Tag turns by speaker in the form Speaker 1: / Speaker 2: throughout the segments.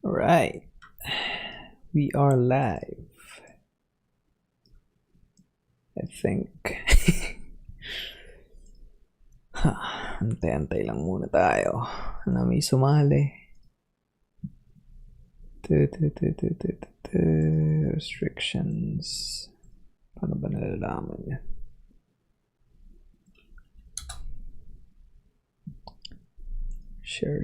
Speaker 1: Alright, we are live, I think. Antay-antay lang muna tayo na may sumali. Restrictions. Paano ba nalalaman yan? Share.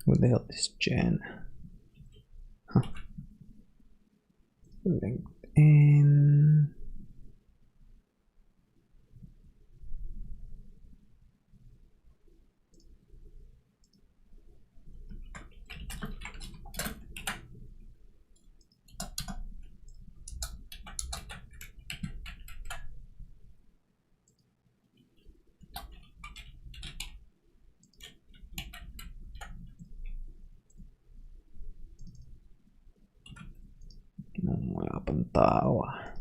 Speaker 1: Who the hell is Jen? Huh. LinkedIn. Wala pang tao ah.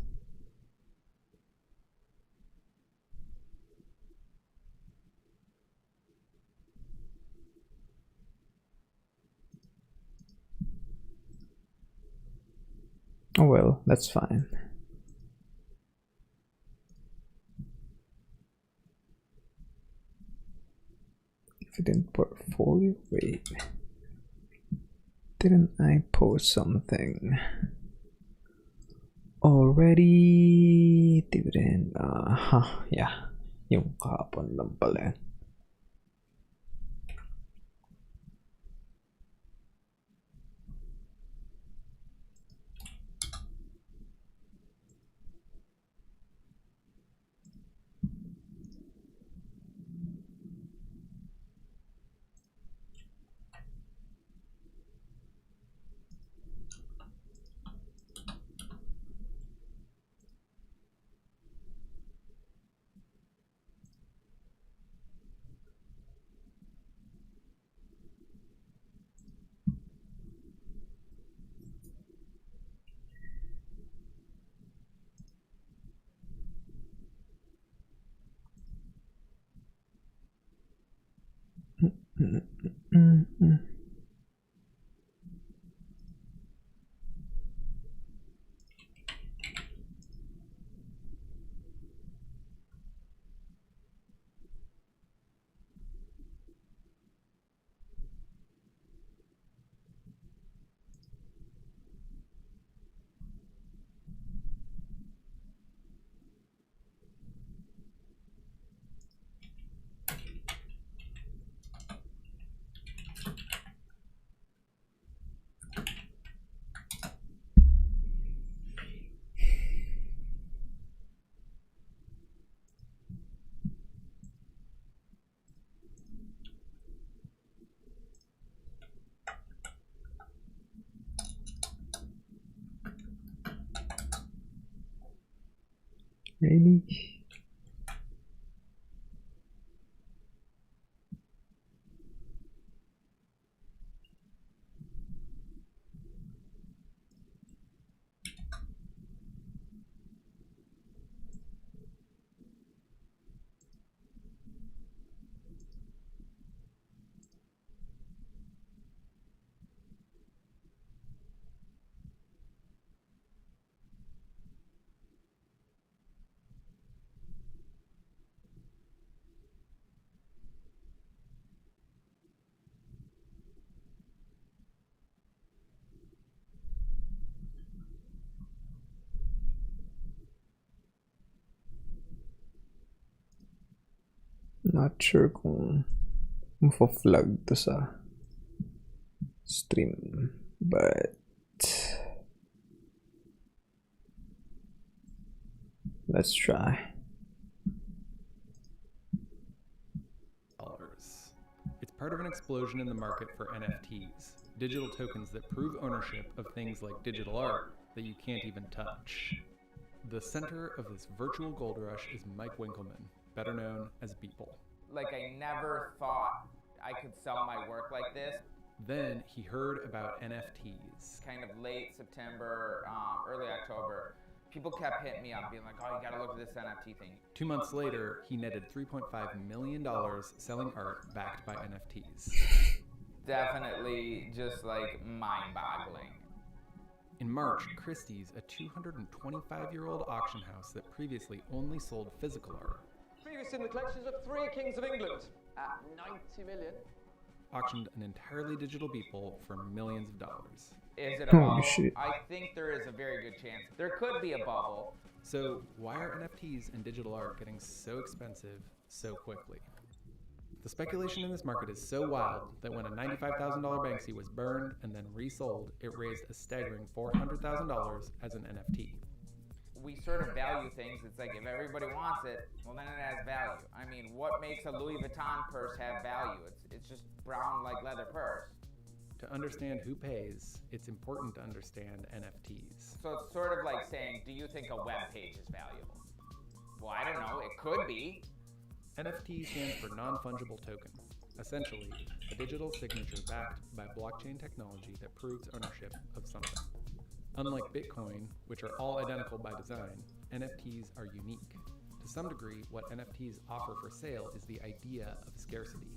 Speaker 1: Oh well, that's fine. Confident portfolio? Wait. Didn't I post something already? Dividend. Yeah. Yung kahapon lang pala. Really? Not sure kung mafo-flag to sa stream, but let's try.
Speaker 2: It's part of an explosion in the market for NFTs, digital tokens that prove ownership of things like digital art that you can't even touch. The center of this virtual gold rush is Mike Winkelmann, better known as Beeple.
Speaker 3: Like, I never thought I could sell my work like this.
Speaker 2: Then he heard about NFTs.
Speaker 3: Kind of late September, early October, People kept hitting me up being like, oh, you gotta look at this NFT thing.
Speaker 2: 2 months later, he netted $3.5 million selling art backed by NFTs.
Speaker 3: Definitely just like mind-boggling.
Speaker 2: In March, Christie's, a 225-year-old auction house that previously only sold physical art,
Speaker 4: Previous in the collections of 3 kings of England at 90 million.
Speaker 2: auctioned an entirely digital Beeple for millions of dollars.
Speaker 3: Is it a bubble?
Speaker 1: shit.
Speaker 3: I think there is a very good chance. There could be a bubble.
Speaker 2: So why are NFTs and digital art getting so expensive so quickly? The speculation in this market is so wild that when a $95,000 Banksy was burned and then resold, it raised a staggering $400,000 as an NFT.
Speaker 3: We sort of value things. It's like if everybody wants it, well then it has value. I mean, what makes a Louis Vuitton purse have value? It's just brown like leather purse.
Speaker 2: To understand who pays, it's important to understand NFTs.
Speaker 3: So it's sort of like saying, do you think a web page is valuable? Well, I don't know. It could be.
Speaker 2: NFT stands for non-fungible token, essentially a digital signature backed by blockchain technology that proves ownership of something. Unlike Bitcoin, which are all identical by design, NFTs are unique. To some degree, what NFTs offer for sale is the idea of scarcity.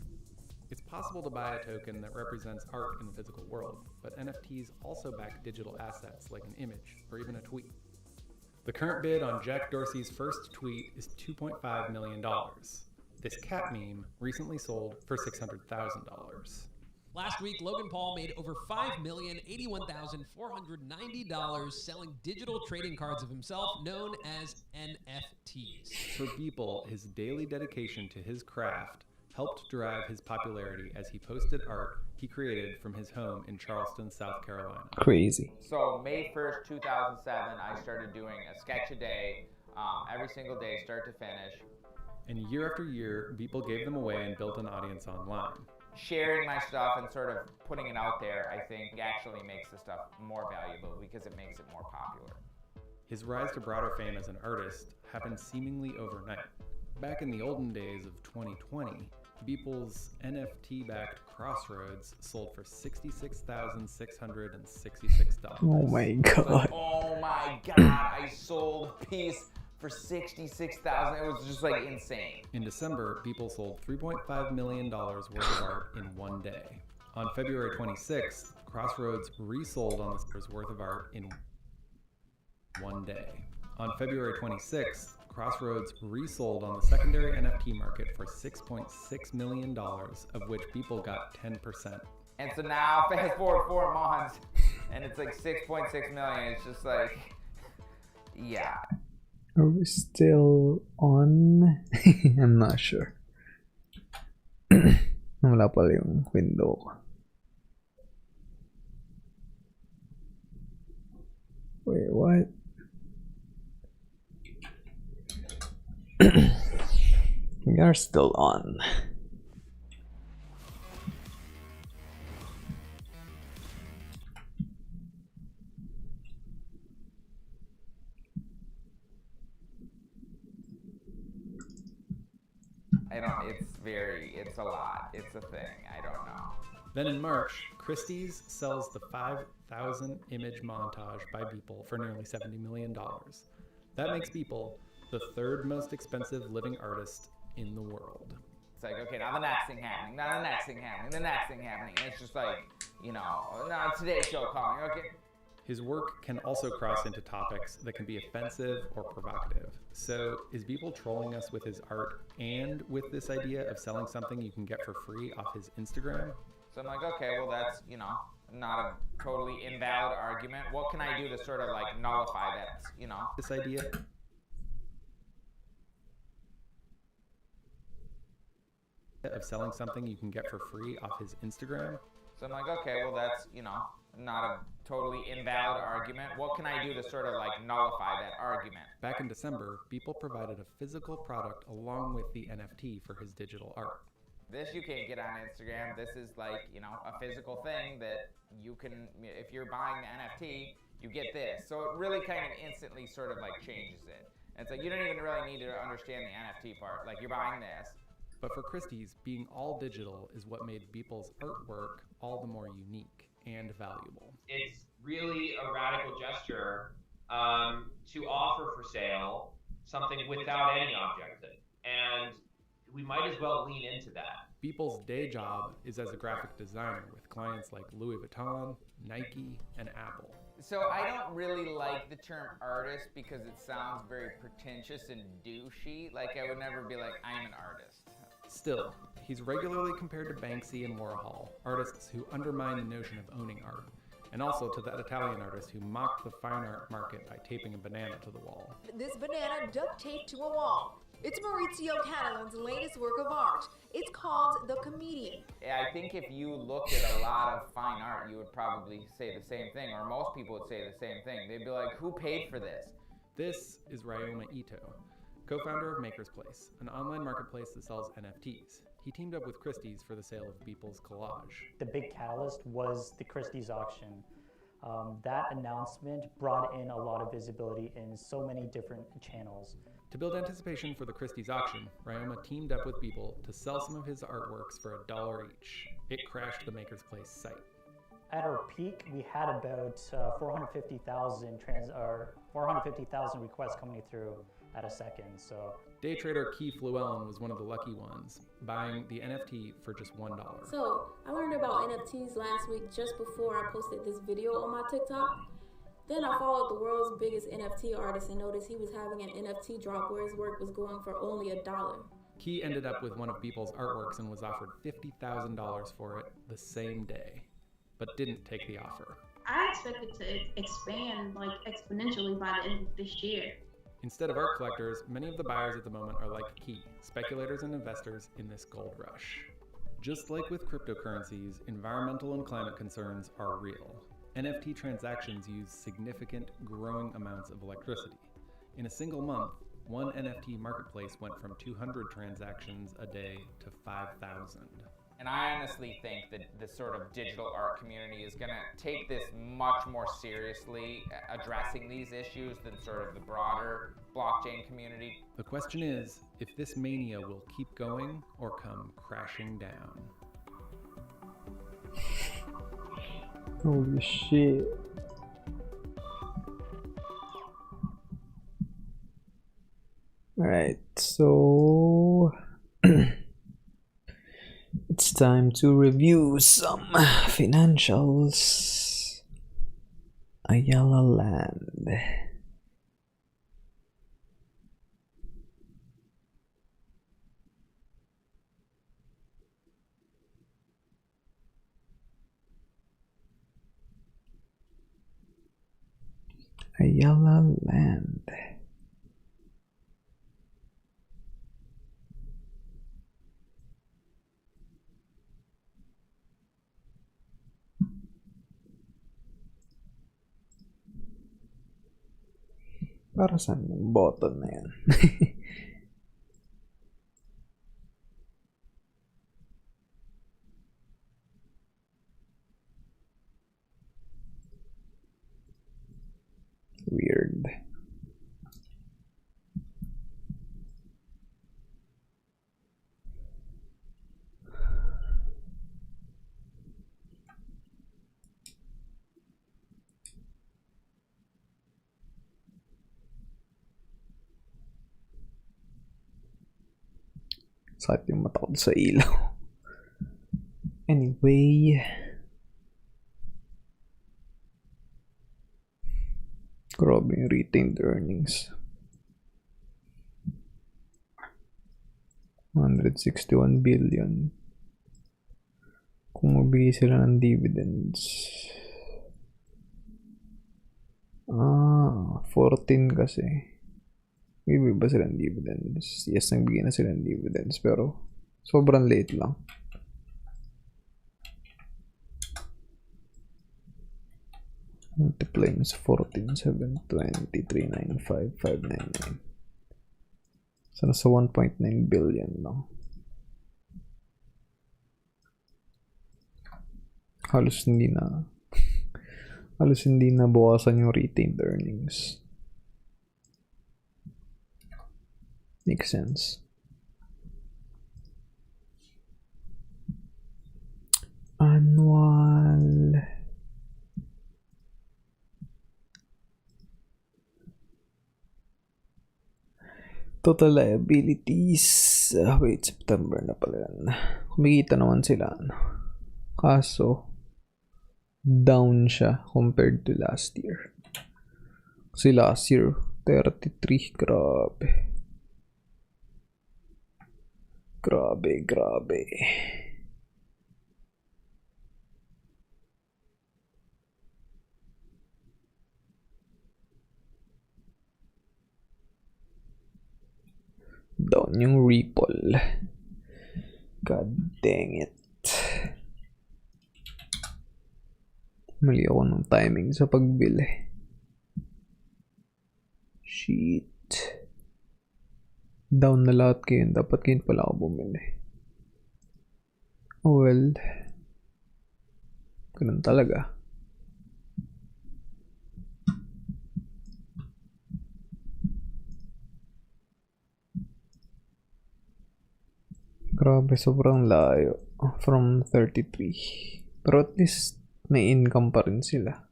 Speaker 2: It's possible to buy a token that represents art in the physical world, but NFTs also back digital assets like an image or even a tweet. The current bid on Jack Dorsey's first tweet is $2.5 million. This cat meme recently sold for $600,000.
Speaker 5: Last week, Logan Paul made over $5,081,490 selling digital trading cards of himself known as NFTs.
Speaker 2: For Beeple, his daily dedication to his craft helped drive his popularity as he posted art he created from his home in Charleston, South Carolina.
Speaker 1: Crazy.
Speaker 3: So May 1st, 2007, I started doing a sketch a day, every single day, start to finish.
Speaker 2: And year after year, Beeple gave them away and built an audience online.
Speaker 3: Sharing my stuff and sort of putting it out there, I think, actually makes the stuff more valuable because it makes it more popular.
Speaker 2: His rise to broader fame as an artist happened seemingly overnight. Back in the olden days of 2020, Beeple's NFT-backed Crossroads sold for $66,666.
Speaker 1: Oh my god.
Speaker 3: Oh my god, I sold a piece for $66,000. It was just like insane.
Speaker 2: In December, Beeple sold $3.5 million worth of art in one day. On February 26th, Crossroads resold on this worth of art in one day. On February 26th, Crossroads resold on the secondary NFT market for $6.6 million, of which Beeple got 10%.
Speaker 3: And so now, fast forward 4 months, and it's like 6.6 million. It's just like, yeah.
Speaker 1: Are we still on? I'm not sure. Wala pala yung window ko. Wait, what? We are still on.
Speaker 3: It's a lot. It's a thing. I don't know.
Speaker 2: Then in March, Christie's sells the 5,000 image montage by Beeple for nearly $70 million. That makes Beeple the third most expensive living artist in the world.
Speaker 3: It's like, okay, now the next thing happening, now the next thing happening, the next thing happening. And it's just like, you know, now today's show coming, okay.
Speaker 2: His work can also cross into topics that can be offensive or provocative. So is Beeple trolling us with his art and with this idea of selling something you can get for free off his Instagram?
Speaker 3: So I'm like, okay, well that's, you know, not a totally invalid argument. What can I do to sort of like nullify that, you know?
Speaker 2: This idea of selling something you can get for free off his Instagram?
Speaker 3: So I'm like, okay, well that's, you know, not a totally invalid argument. What can I do to sort of like nullify that argument?
Speaker 2: Back in December, Beeple provided a physical product along with the NFT for his digital art.
Speaker 3: This you can't get on Instagram. This is like, you know, a physical thing that you can, if you're buying the NFT, you get this. So it really kind of instantly sort of like changes it. And it's like, you don't even really need to understand the NFT part. Like, you're buying this.
Speaker 2: But for Christie's, being all digital is what made Beeple's artwork all the more unique and valuable.
Speaker 6: It's really a radical gesture to offer for sale something without any object. And we might as well lean into that.
Speaker 2: Beeple's day job is as a graphic designer with clients like Louis Vuitton, Nike, and Apple.
Speaker 3: So I don't really like the term artist because it sounds very pretentious and douchey. Like I would never be like, I'm an artist.
Speaker 2: Still, he's regularly compared to Banksy and Warhol, artists who undermine the notion of owning art, and also to that Italian artist who mocked the fine art market by taping a banana to the wall.
Speaker 7: This banana duct taped to a wall. It's Maurizio Catalan's latest work of art. It's called The Comedian.
Speaker 3: I think if you looked at a lot of fine art, you would probably say the same thing, or most people would say the same thing. They'd be like, who paid for this?
Speaker 2: This is Ryoma Ito, co-founder of Maker's Place, an online marketplace that sells NFTs. He teamed up with Christie's for the sale of Beeple's collage.
Speaker 8: The big catalyst was the Christie's auction. That announcement brought in a lot of visibility in so many different channels.
Speaker 2: To build anticipation for the Christie's auction, Ryoma teamed up with Beeple to sell some of his artworks for $1 each. It crashed the Maker's Place site.
Speaker 8: At our peak, we had about 450,000 requests coming through at a second. So
Speaker 2: day trader Keith Llewellyn was one of the lucky ones, buying the NFT for just $1.
Speaker 9: So I learned about NFTs last week just before I posted this video on my TikTok. Then I followed the world's biggest NFT artist and noticed he was having an NFT drop where his work was going for only $1.
Speaker 2: Key ended up with one of Beeple's artworks and was offered $50,000 for it the same day, but didn't take the offer.
Speaker 10: I expect it to expand like exponentially by the end of this year.
Speaker 2: Instead of art collectors, many of the buyers at the moment are like Key, speculators and investors in this gold rush. Just like with cryptocurrencies, environmental and climate concerns are real. NFT transactions use significant, growing amounts of electricity. In a single month, one NFT marketplace went from 200 transactions a day to 5,000.
Speaker 3: And I honestly think that the sort of digital art community is going to take this much more seriously, addressing these issues than sort of the broader blockchain community.
Speaker 2: The question is, if this mania will keep going or come crashing down.
Speaker 1: Holy shit. Alright, so it's time to review some financials. Ayala Land. Ayala Land. Para saan yung button na yan? Weird. Sakit yung mata ko sa ilaw. Anyway, grabe yung retained earnings. 161 billion. Kung magbigay sila ng dividends. 14 kasi. Bibigay ba sila ng dividends? Yes, nagbigay na sila ng dividends, pero sobrang late lang. Multiply mo sa 14, 7, 20, 3, 9, 5, 5, 9, 9. So, nasa 1.9 billion lang. Halos hindi na bawasan yung retained earnings. Makes sense. Annual Total liabilities. Wait, September na pala yan. Kumikita naman sila. Kaso, down siya compared to last year. Kasi last year, 33. Grabe. Grabe. Down yung Ripple. God dang it. Mali ako ng timing sa pagbili. Shit. Down na lahat kayo. Dapat kayo pala ako bumili. Oh well. Ganun talaga. Grabe, sobrang layo from 33. Pero at least may income pa rin sila.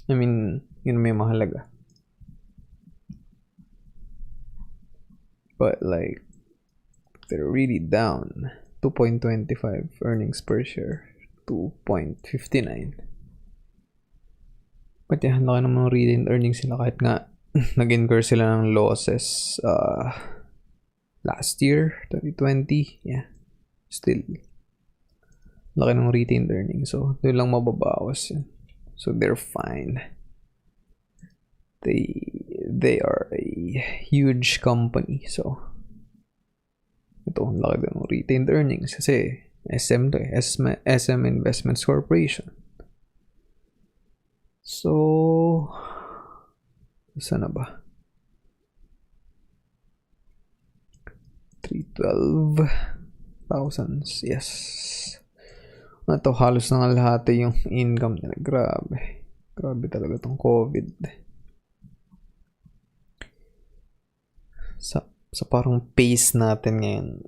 Speaker 1: I mean, yun may mahalaga. But like, they're really down. 2.25 earnings per share. 2.59. But yeah, laki naman retained earnings sila kahit nga nag-incur sila ng losses last year, 2020, yeah, still laki ng retained earnings, so doon lang mababawas yan. So they're fine. They are a huge company, so ito, laki ng retained earnings kasi SM to eh, SM Investments Corporation. So saan na ba? 312,000, yes. Ito halos na lahat yung income nila. Grabe talaga tong COVID. Sa parang pace natin ngayon,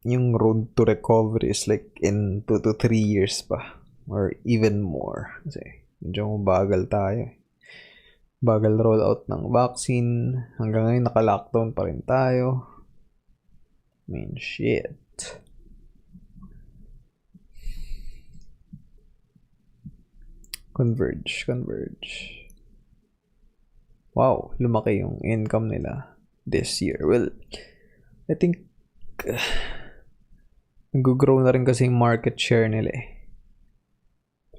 Speaker 1: yung road to recovery is like in 2 to 3 years pa or even more. Kasi medyo bagal tayo. Bagal rollout ng vaccine. Hanggang ngayon naka-lockdown pa rin tayo. I mean, shit. Converge. Wow, lumaki yung income nila this year. Well, I think nag-grow na rin kasi yung market share nila eh.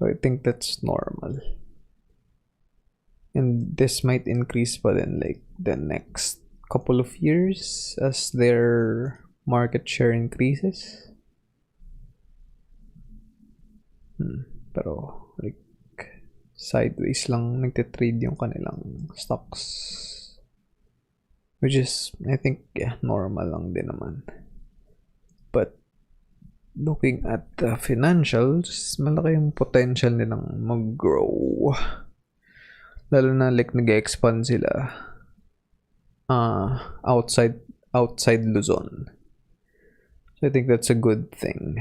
Speaker 1: So I think that's normal. And this might increase pa din like the next couple of years as their market share increases. Pero like sideways lang nagtitrade yung kanilang stocks, which is I think yeah, normal lang din naman. But looking at the financials, malaki yung potential nilang mag-grow, lalo na like nag-expand sila outside Luzon. So I think that's a good thing.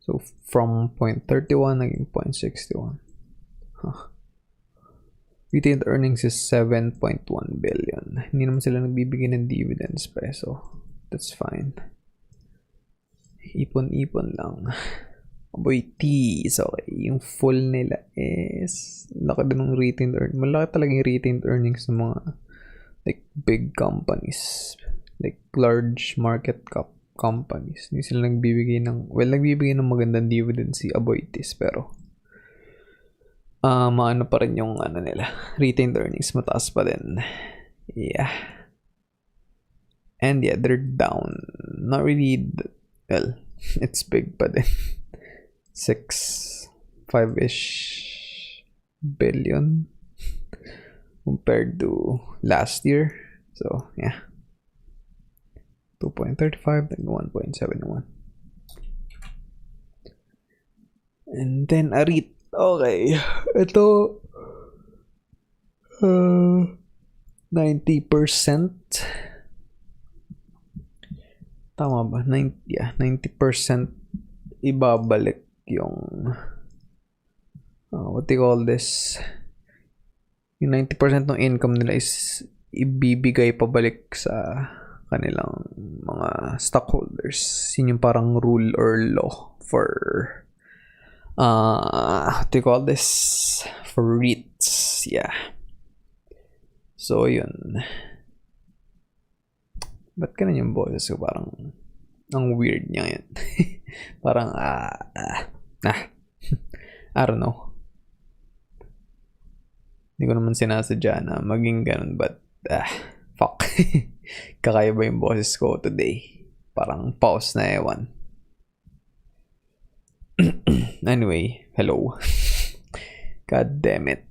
Speaker 1: So from 0.31 naging 0.61. Retained earnings is 7.1 billion. Hindi naman sila nagbibigay ng dividends, Peso. That's fine. Ipon-ipon lang. Boy, teas. Okay. Yung full nila is laki din ng retained earnings. Malaki talaga yung retained earnings ng mga like big companies. Like large market cap companies. Hindi sila nagbibigay ng magandang dividend si Aboitiz, pero maano pa rin yung ano nila, retained earnings mataas pa din. Yeah. And yeah, they're down. Not really, well, it's big pa din. 5-ish billion compared to last year. So, yeah. 2.35 and 1.71. And then Arit. Okay. Ito 90%. Tama ba? 90% ibabalik yung what do you call this? yung 90% ng income nila is ibibigay pabalik sa kanilang mga stockholders. Yun yung parang rule or law for what do you call this? For REITs. Yeah. So, yun. Ba't ganun yung boses ko? Parang ang weird niya yan. Parang I don't know. Hindi ko naman sinasadya na maging ganun, but fuck. Kakaiba yung boses ko today. Parang pause na ewan. Anyway, hello. God damn it.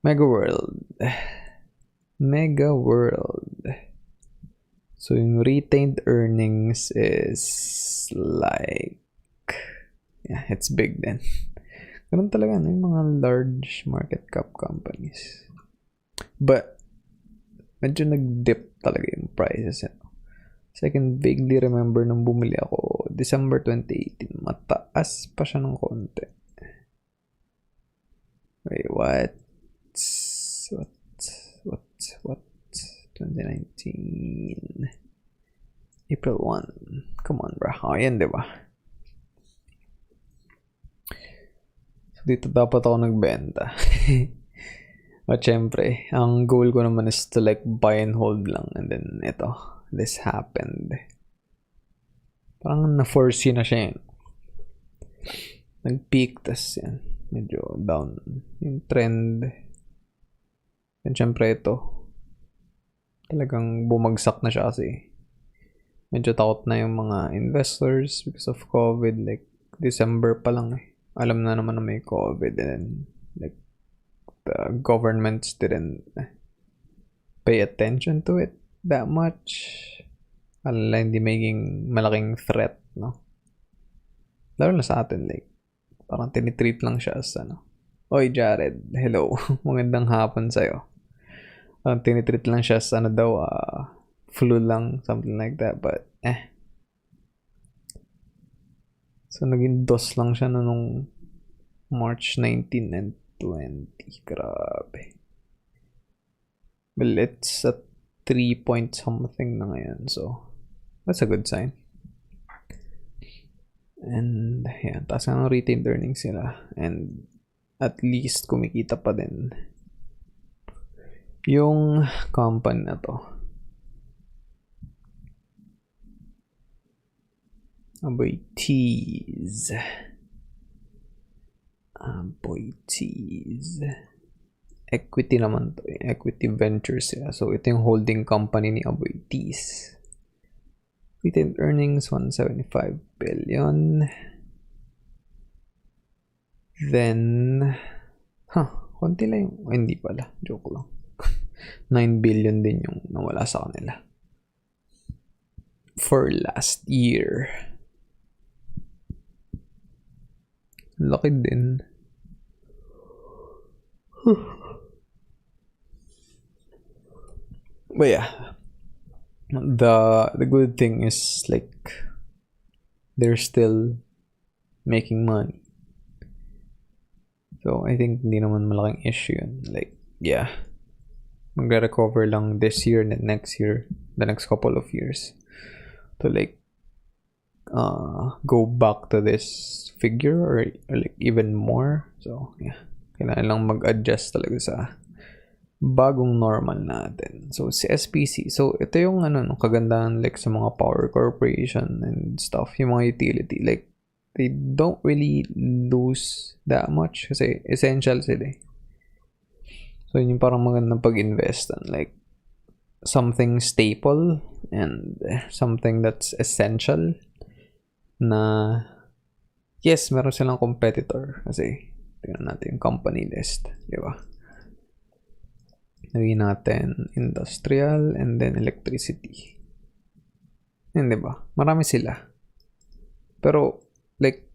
Speaker 1: Mega World. So yung retained earnings is like, yeah, it's big then. Ganun talaga yung mga large market cap companies. But medyo nag-dip talaga yung prices. So I can vaguely remember nung bumili ako December 2018, mataas pa siya ng konti. Wait, what? 2019 April 1. Come on, bro. Oh, yan, diba? So, dito dapat ako nagbenta. But syempre, ang goal ko naman is to like buy and hold lang. And then, this happened. Parang na-foresee na siya yun. Nag-peak, tas yan. Medyo down yung trend. And syempre ito, talagang bumagsak na siya kasi medyo takot na yung mga investors because of COVID. Like, December pa lang alam na naman na may COVID, and like, the governments didn't pay attention to it that much. Alala, hindi maging malaking threat, no? Lalo na sa atin, like, parang tinitreat lang siya as Oy, Jared, hello. Magandang hapon sa'yo. Tinitreat lang siya as flu lang, something like that, but so naging dos lang siya nung March 19 and 20. Grabe. Well, it's at 3 point something na ngayon, so that's a good sign. And yeah, taas nga ng retained earnings sila, and at least kumikita pa din yung company na to. Aboy tease. Equity naman to. Equity Ventures sila. So, ito yung holding company ni Aboy Tease. Retained earnings, 175 billion. Then, konti lang yung, hindi pala. Joke lang. 9 billion din yung nawala sa kanila. For last year. Laki din. But yeah, the good thing is like they're still making money. So I think hindi naman malaking issue yun. Like, yeah, magre-recover lang this year and next year, the next couple of years, to like go back to this figure or like even more. So yeah, kailangan lang mag-adjust talaga sa bagong normal natin. So si SPC, so ito yung kagandahan like sa mga power corporation and stuff, yung mga utility, like they don't really lose that much kasi essential sila. So yun yung parang magandang pag-invest on like something staple and something that's essential na yes, meron silang competitor kasi tingnan natin yung company list, di ba? Lagyan natin industrial and then electricity. Yan, di ba? Marami sila. Pero like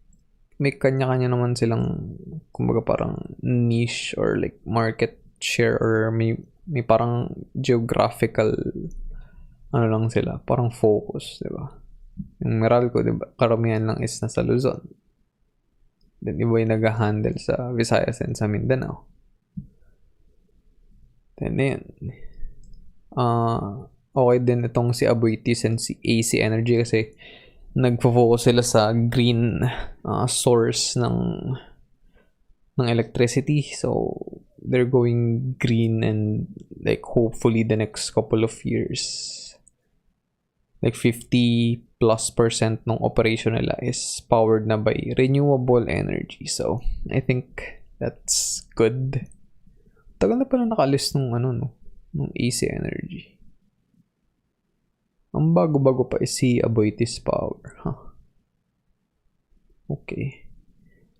Speaker 1: may kanya-kanya naman silang kumbaga parang niche or like market share or may parang geographical lang sila, parang focus, di ba? Yung Meralco, di ba? Karamihan lang is nasa Luzon. Then iba yung nag-handle sa Visayas and sa Mindanao. Then yun. Okay din itong si Aboitiz and si AC Energy kasi nagfo-focus sila sa green source ng electricity. So they're going green, and like hopefully the next couple of years like 50+% ng operation nila is powered na by renewable energy. So I think that's good. Tagal na pala nakalist nung nung AC Energy. Ang bago-bago pa is si Aboitiz Power. Okay.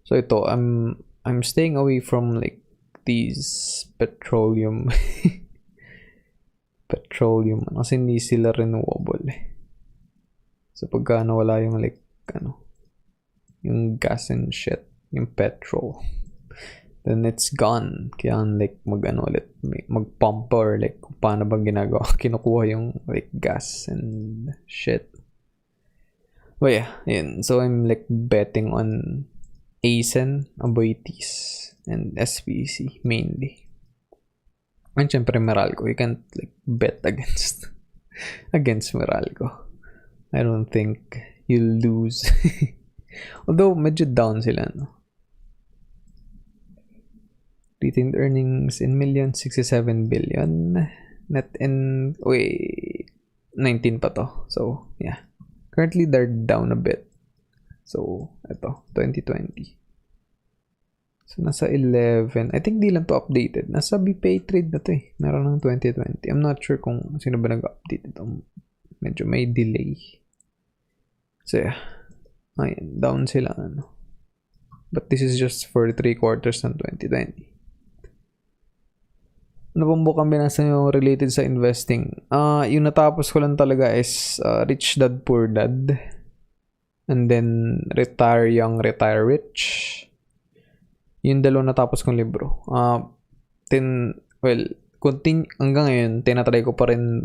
Speaker 1: So ito, I'm staying away from like these petroleum kasi hindi sila renewable. So pagka nawala yung like yung gas and shit, yung petrol, then it's gone. Kaya like ulit, mag-pump or like kung paano ba ginagawa, kinukuha yung like gas and shit. But yeah, yun. So I'm like betting on ASEN, Aboitiz, and SPC mainly. And syempre Meralco, you can't like bet against Meralco. I don't think you'll lose. Although medyo down sila, no? Retained earnings in millions, 67 billion. Net in 19 pa to. So yeah, currently they're down a bit. So ito 2020. So nasa 11. I think di lang to updated. Nasa BPay trade na to eh. Meron ng 2020. I'm not sure kung sino ba nag-update ito. Medyo may delay. So yeah. Ayun, down sila But this is just for 3 quarters ng 2020. Ano bang book ang binasa nyo related sa investing? Yung natapos ko lang talaga is Rich Dad Poor Dad. And then Retire Young, Retire Rich. Yung dalawang natapos kong libro. Hanggang ngayon, tinatry ko pa rin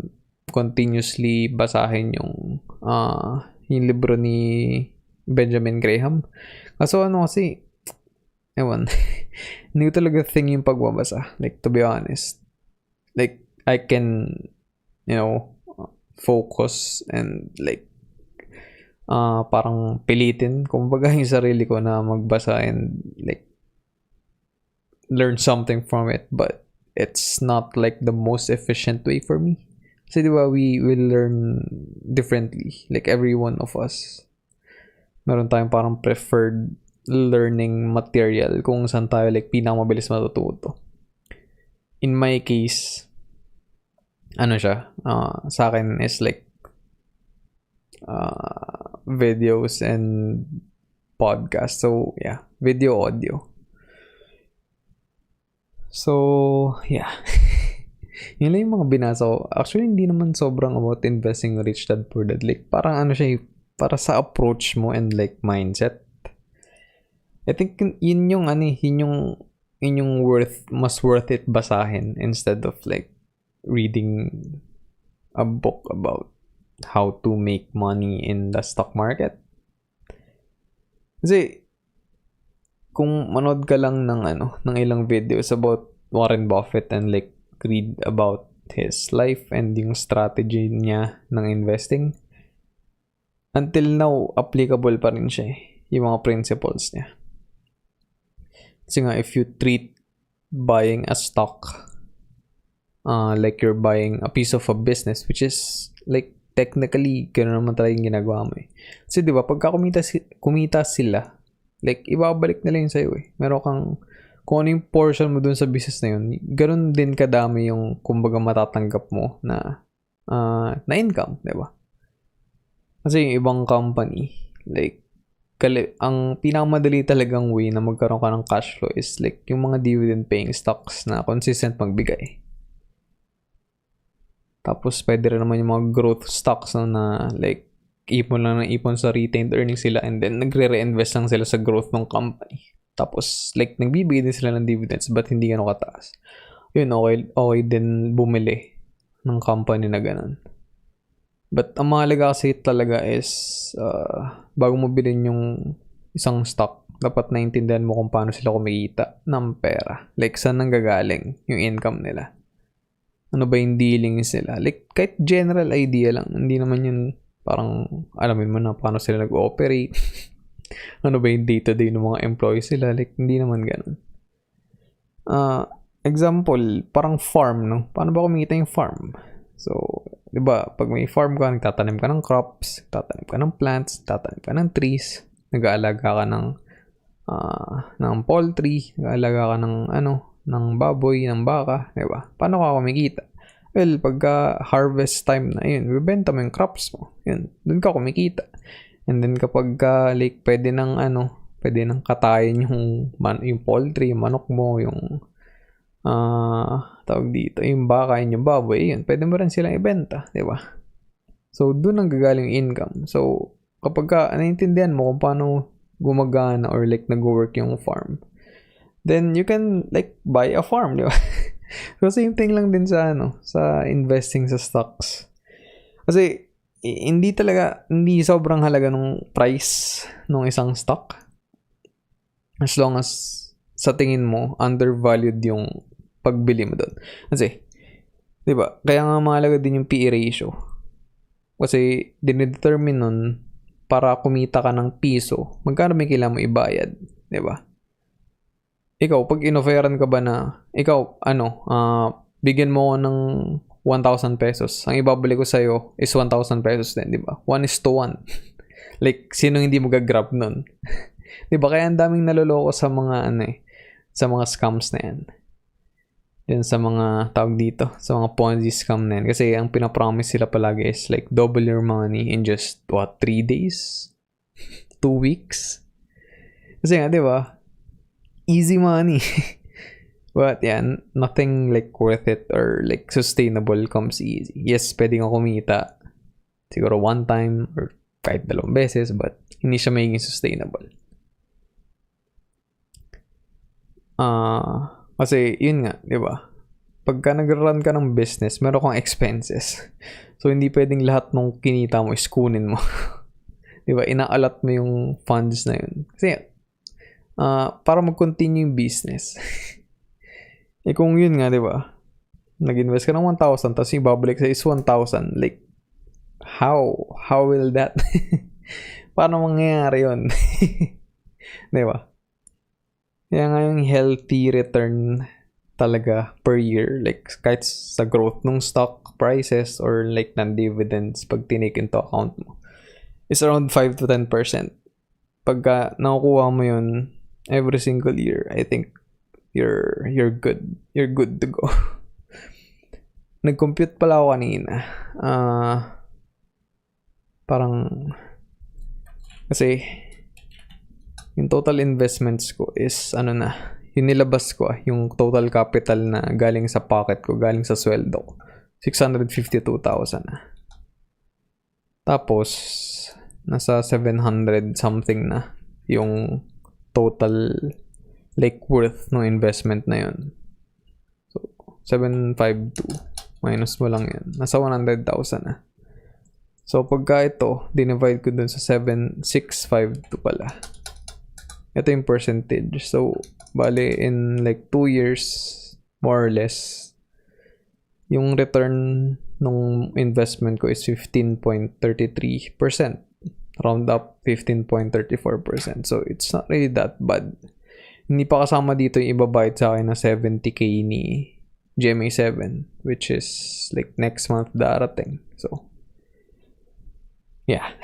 Speaker 1: continuously basahin yung libro ni Benjamin Graham. Kaso kasi, ewan, hindi ko talaga thing yung pagbabasa. Like, to be honest. Like, I can, focus and like, parang pilitin, kumbaga yung sarili ko na magbasa and like, learn something from it, but it's not like the most efficient way for me. Kasi diba, we will learn differently. Like every one of us, meron tayong parang preferred learning material kung saan tayo like pinakamabilis matututo. In my case, sa akin is like videos and podcast. So yeah, video, audio. So, yeah. Yun lang yung mga binasa ko. Actually, hindi naman sobrang about investing Rich Dad Poor Dad. Like, parang para sa approach mo and like mindset. I think yun yung mas worth it basahin instead of like reading a book about how to make money in the stock market. Kasi, kung manood ka lang ng ilang videos about Warren Buffett and like read about his life and yung strategy niya ng investing, until now applicable pa rin siya yung mga principles niya. Kasi nga, if you treat buying a stock like you're buying a piece of a business, which is like technically gano'n naman talaga yung ginagawa mo Kasi diba, pagka kumita sila, like, ibabalik nila yun sa'yo Meron kang, kung ano yung portion mo dun sa business na yun, ganun din kadami yung, kumbaga, matatanggap mo na income, diba? Kasi yung ibang company, like, ang pinakamadali talagang way na magkaroon ka ng cash flow is like, yung mga dividend paying stocks na consistent magbigay. Tapos, pwede rin naman yung mga growth stocks na like, ipon lang ng ipon sa retained earnings sila and then nagre-reinvest lang sila sa growth ng company. Tapos, like, nagbibigay din sila ng dividends but hindi gano'ng kataas. Yun, okay din bumili ng company na ganun. But, ang mahalaga kasi talaga is, bago mo bilhin yung isang stock, dapat naintindihan mo kung paano sila kumikita ng pera. Like, saan nanggagaling yung income nila. Ano ba yung dealings nila? Like, kahit general idea lang. Hindi naman yun parang alamin mo na paano sila nag-ooperate. Ano ba yung day-to-day ng mga employees sila? Like, hindi naman ganun. Example, parang farm, no? Paano ba kumita yung farm? So, di ba, pag may farm ka, nagtatanim ka ng crops, nagtatanim ka ng plants, nagtatanim ka ng trees, nag-aalaga ka ng poultry, nag-aalaga ka ng baboy, ng baka, di ba? Paano ka kumikita? Well, pagka harvest time na yun, bibenta mo yung crops mo. Yun, dun ka kumikita. And then kapag like pwede nang katayin yung poultry, yung manok mo, yung tawag dito, yung baka, yung baboy, yun, pwede mo rin silang ibenta, di ba? So, dun ang gagaling income. So, kapag naiintindihan mo kung paano gumagana or like nag-work yung farm, then you can like buy a farm, di ba? So, same thing lang din sa investing sa stocks. Kasi, hindi sobrang halaga ng price ng isang stock. As long as sa tingin mo, undervalued yung pagbili mo doon. Kasi, di ba, kaya nga mahalaga din yung PE ratio. Kasi, dinedetermine nun, para kumita ka ng piso, magkano may kailangan mo ibayad, di ba? Ikaw, pag inofferan ka ba na, bigyan mo ko ng 1,000 pesos, ang ibabalik ko sa'yo is 1,000 pesos din, di ba? 1:1. Like, sino hindi mag-grab nun? Di ba? Kaya ang daming naloloko sa mga, sa mga scams na yan. Yan sa mga tawag dito, sa mga Ponzi scam na yan. Kasi ang pinapromise sila palagi is like double your money in just 3 days? 2 weeks? Kasi nga, di ba? Easy money. But yan, nothing like worth it or like sustainable comes easy. Yes, pwede nga kumita siguro one time or kahit 2 beses, but hindi siya magiging sustainable. Kasi yun nga, di ba? Pagka nag-run ka ng business, meron kang expenses. So, hindi pwedeng lahat ng kinita mo is kunin mo. Di ba? Ina-allot mo yung funds na yun. Kasi, para mag-continue yung business. Kung yun nga, di ba? Nag-invest ka ng 1,000, tapos yung babalik sa is 1,000. Like, how? How will that? Paano mangyayari yun? Di ba? Kaya nga yung healthy return talaga per year, like kahit sa growth ng stock prices or like non-dividends pag tinake into account mo, is around 5 to 10%. Pagka nakukuha mo yun every single year, I think you're good. You're good to go. Nag-compute pala ako kanina. Parang kasi yung total investments ko is yung nilabas ko yung total capital na galing sa pocket ko, galing sa sweldo ko, 652,000 na. Tapos nasa 700 something na yung total like worth ng investment na yun. So 752 minus mo lang yan, nasa 100,000 na. So pagka ito dinivide ko dun sa 7652 pala, ito yung percentage. So, bale, in like 2 years, more or less, yung return ng investment ko is 15.33%. Round up, 15.34%. So, it's not really that bad. Hindi pa kasama dito yung ibabayad sa akin na 70k ni GMA7, which is like next month darating. So, yeah.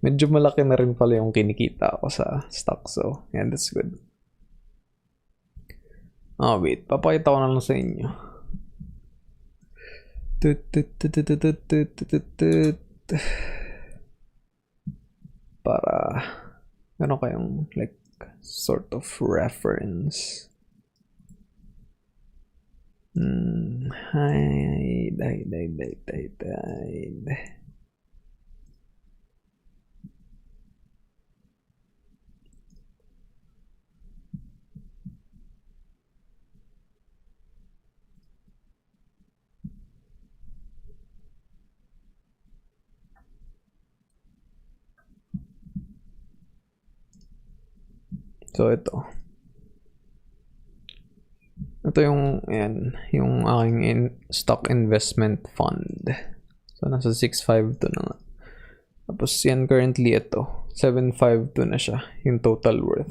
Speaker 1: Medyo malaki na rin pala yung kinikita ko sa stock. So, yeah, that's good. Wait. Papakita ko na lang sa inyo. Para meron kayong like sort of reference. Hide. So, ito. Ito yung, ayan, yung aking stock investment fund. So, nasa 652 na nga. Tapos, yan currently ito. 752 na siya, yung total worth.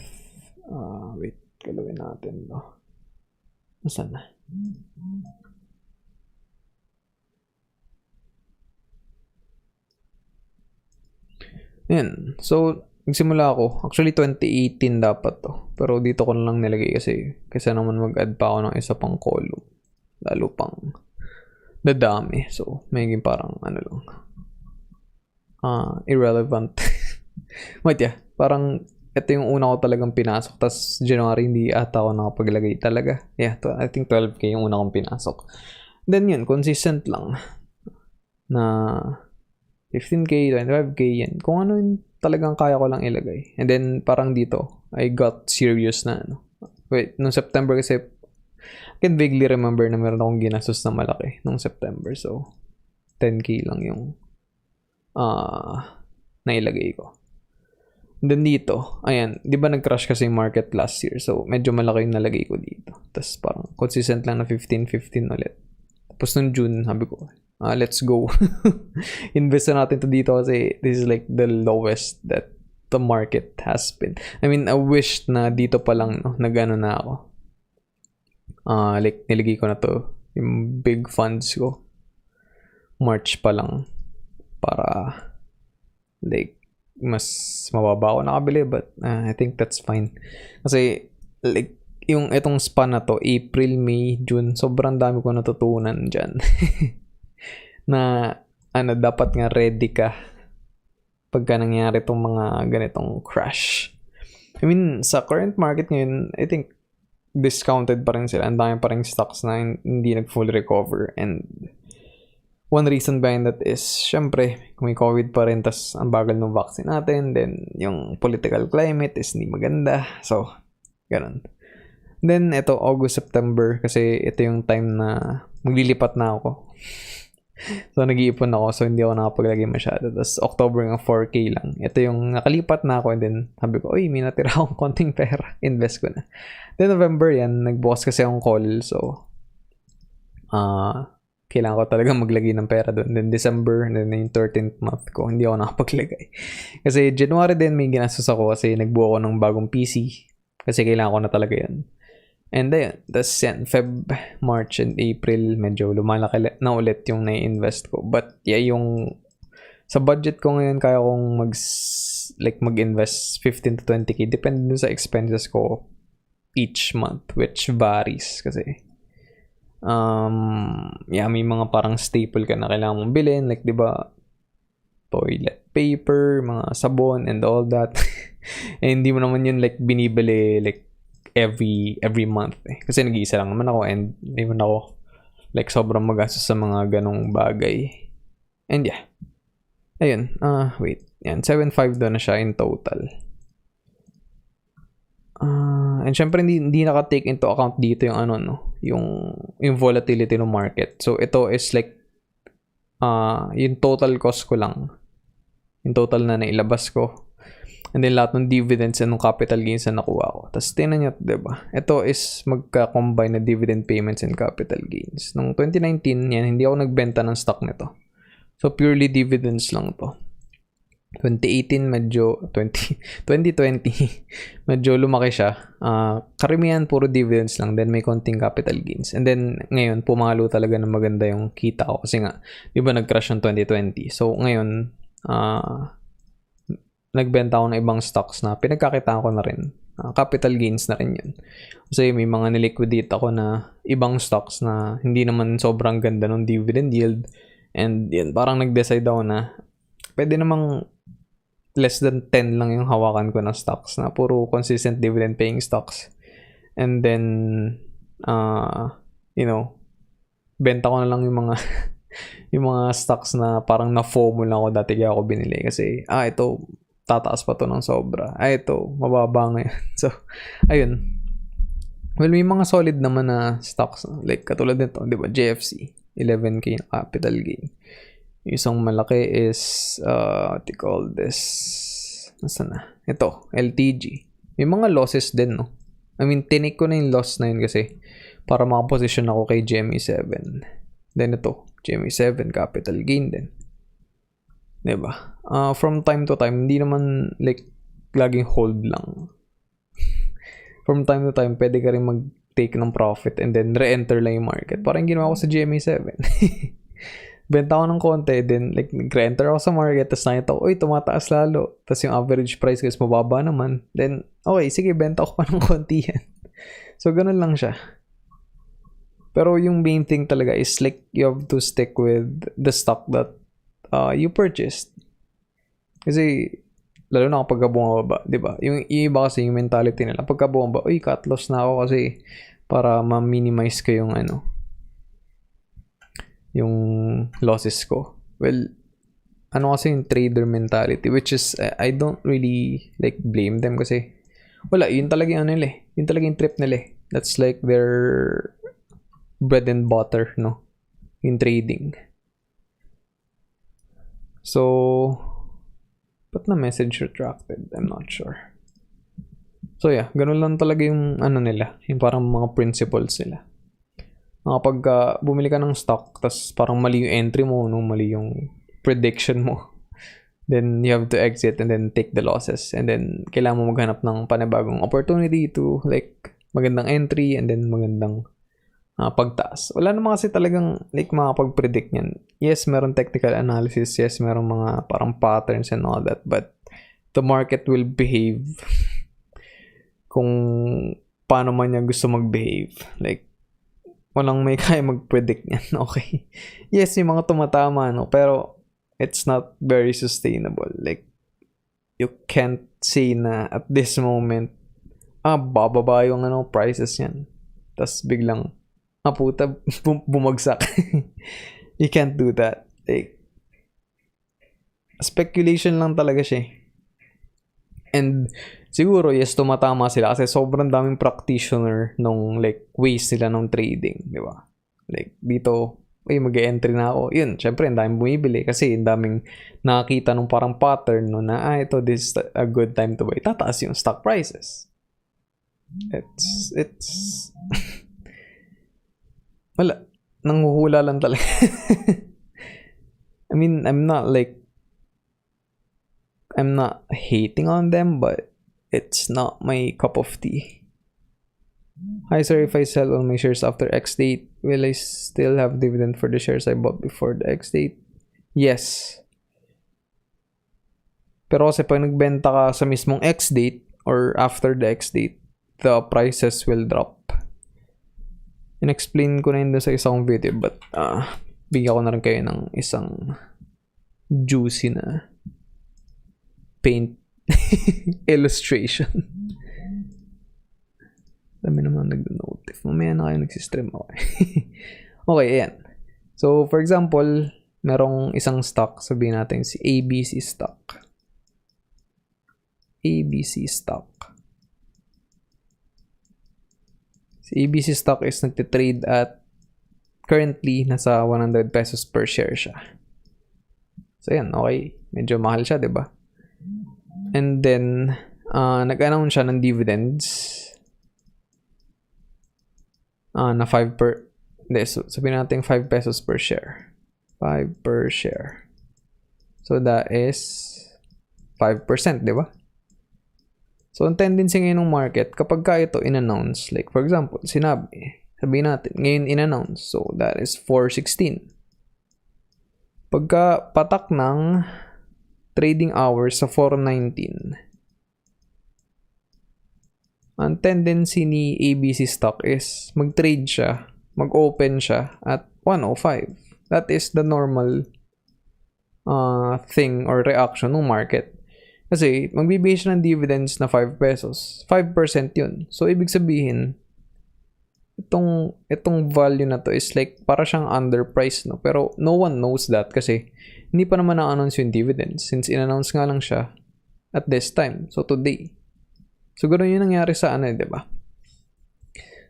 Speaker 1: Wait, galawin natin to. Nasaan na? Yan. So, nagsimula ako. Actually, 2018 dapat to. Pero dito ko na lang nilagay kasi naman mag-add pa ako ng isa pang column. Lalo pang dadami. So, magiging parang ano lang. Irrelevant. Wait, yeah. Parang ito yung una ko talagang pinasok. Tapos, January, hindi ata ako nakapaglagay talaga. Yeah, I think 12K yung una kong pinasok. Then yun, consistent lang. Na 15K, 25K, yan. Kung ano yung talagang kaya ko lang ilagay. And then, parang dito, I got serious na, ano. Wait, nung September kasi, I can vaguely remember na meron akong ginastos na malaki nung September. So, 10K lang yung nailagay ko. And then dito, ayan, di ba nag-crash kasi yung market last year? So, medyo malaki yung nalagay ko dito. Tapos, parang consistent lang na 15 ulit. Tapos, nung June, sabi ko, let's go. Invest na natin to dito kasi this is like the lowest that the market has been. I mean, I wish na dito pa lang, no, nag-ano na ako. Like, nilagay ko na to, yung big funds ko. March pa lang. Para, like, mas mababa ako nakabili. But, I think that's fine. Kasi, like, yung itong span na to, April, May, June, sobrang dami ko natutunan dyan. Na ano, dapat nga ready ka pagka nangyari itong mga ganitong crash. I mean, sa current market ngayon, I think discounted pa rin sila. Ang dami pa rin stocks na hindi nag-full recover. And one reason behind that is, syempre, kung may COVID pa rin, tas ang bagal ng vaccine natin, then yung political climate is hindi maganda. So, ganun. Then, ito, August, September, kasi ito yung time na maglilipat na ako. So, nag-iipon ako. So, hindi ako nakapaglagay masyado. Tapos, October nga 4K lang. Ito yung nakalipat na ako. And then, sabi ko, may natira akong konting pera. Invest ko na. Then, November yan. Nagbukas kasi akong call. So, kailangan ko talaga maglagay ng pera doon. Then, December, and then yung 13th month ko, hindi ako nakapaglagay. Kasi, January din may ginastos ako kasi nagbuo ako ng bagong PC. Kasi kailangan ko na talaga yan. And ayun, tas yan, Feb, March, and April, medyo lumalaki na ulit yung na-invest ko. But yeah, yung sa budget ko ngayon, kaya kong mag-invest 15 to 20K. Depende dun sa expenses ko each month, which varies kasi. Yeah, may mga parang staple ka na kailangan mong bilhin. Like, di ba, toilet paper, mga sabon, and all that. Eh, hindi mo naman yun like binibili like every month eh. Kasi nag-iisa lang naman ako and hindi man ako like sobrang magastos sa mga ganong bagay. And yeah. Ayun. Wait. Yan. 7.5 doon na siya in total. And syempre hindi naka-take into account dito yung ano no, yung volatility ng market. So ito is like yung total cost ko lang. Yung total na nailabas ko. And then lahat ng dividends and ng capital gains na nakuha ko. Tapos tingnan nyo, diba? Ito is magka-combine na dividend payments and capital gains. Noong 2019, yan, hindi ako nagbenta ng stock nito. So purely dividends lang to. 2018 2020 medyo lumaki siya. Karamihan puro dividends lang, then may konting capital gains. And then ngayon pumalo talaga ng maganda yung kita ko kasi nga, 'di ba nag-crash yung 2020. So ngayon nagbenta ako ng ibang stocks na pinagkakitaan ko na rin. Capital gains na rin yun. Kasi may mga niliquidate ako na ibang stocks na hindi naman sobrang ganda ng dividend yield. And yan, parang nag-decide ako na pwede namang less than 10 lang yung hawakan ko na stocks na puro consistent dividend paying stocks. And then, benta ko na lang yung mga yung mga stocks na parang na-FOMO lang ako dati kaya ako binili. Kasi, ito, tataas pa to ng sobra. Ito, mababa ngayon. So, ayun. Well, may mga solid naman na stocks. Like, katulad nito, di ba? JFC. 11K na capital gain. Yung isang malaki is, what you call this? Nasaan na? Ito, LTG. May mga losses din, no? I mean, tinik ko na yung loss na yun kasi para makaposition ako kay GME7. Then ito, GME7 capital gain din. Diba? From time to time, hindi naman like laging hold lang. From time to time, pwede ka rin mag-take ng profit and then re-enter lang yung market. Parang ginawa ko sa GME7. Benta ko ng konti, then like nag-re-enter ako sa market, tapos nakita ko, uy, tumataas lalo. Tapos yung average price is mababa naman. Then, okay, sige, benta ko pa ng konti yan. So, ganun lang siya. Pero yung main thing talaga is like you have to stick with the stock that you purchased. Kasi, lalo na kapag bumaba, di ba? Yung iba kasi yung mentality nila, pagka bumaba, uy, cut loss na ako kasi para ma-minimize ko yung yung losses ko. Well, kasi yung trader mentality, which is, I don't really like blame them kasi wala, yun talaga yung nila eh. Yun talaga yung trip nila eh. That's like their bread and butter, no? Yung trading. So, ba't na message retracted? I'm not sure. So yeah, ganun lang talaga yung nila. Yung parang mga principles nila. Kapag bumili ka ng stock, tas parang mali yung entry mo, no? Mali yung prediction mo. Then you have to exit and then take the losses. And then kailangan mo maghanap ng panibagong opportunity to like magandang entry and then magandang pagtaas. Wala naman kasi talagang like makapag-predict niyan. Yes, meron technical analysis. Yes, meron mga parang patterns and all that. But the market will behave kung paano man niya gusto mag-behave. Like, walang may kaya mag-predict niyan. Okay. Yes, yung mga tumatama, no? Pero it's not very sustainable. Like, you can't say na at this moment, bababa yung prices niyan. Tapos biglang puta, bumagsak. You can't do that. Like, speculation lang talaga siya. And siguro, yes, tumatama sila kasi sobrang daming practitioner nung like ways nila ng trading, di ba? Like, dito, mag-entry na ako. Yun, syempre, ang daming bumibili kasi ang daming nakakita nung parang pattern no, na, this is a good time to buy. Tataas yung stock prices. It's wala, nanghuhula lang talaga. I mean, I'm not hating on them, but it's not my cup of tea. Hi sir, if I sell all my shares after X date, will I still have dividend for the shares I bought before the X date? Yes. Pero kasi pag nagbenta ka sa mismong X date or after the X date, the prices will drop. In-explain ko na yun sa isang video, but bigyan ko na rin kayo ng isang juicy na paint illustration. Dami naman nag-notif. Mamaya na kayo nagsistream ako. Okay, ayan. So, for example, merong isang stock, sabihin natin si ABC stock. ABC stock. Si ABC stock is nagtitrade at currently nasa 100 pesos per share siya. So yan, okay. Medyo mahal siya, 'di ba? And then nag-announce siya ng dividends na 5 per so sabihin natin 5 pesos per share. 5 per share. So that is 5%, 'di ba? So, ang tendency ngayon ng market, kapag ka ito in-announce, like for example, sabihin natin, ngayon in-announce, so that is 416. Pagka patak ng trading hours sa 419, ang tendency ni ABC stock is mag-trade siya, mag-open siya at 105. That is the normal thing or reaction ng market. Kasi, magbibigay siya ng dividends na 5 pesos. 5% yun. So, ibig sabihin, itong value na to is like, para siyang underpriced, no? Pero, no one knows that kasi, hindi pa naman na-announce yung dividends since in-announce nga lang siya at this time. So, today. So, ganoon yung nangyari sa di ba?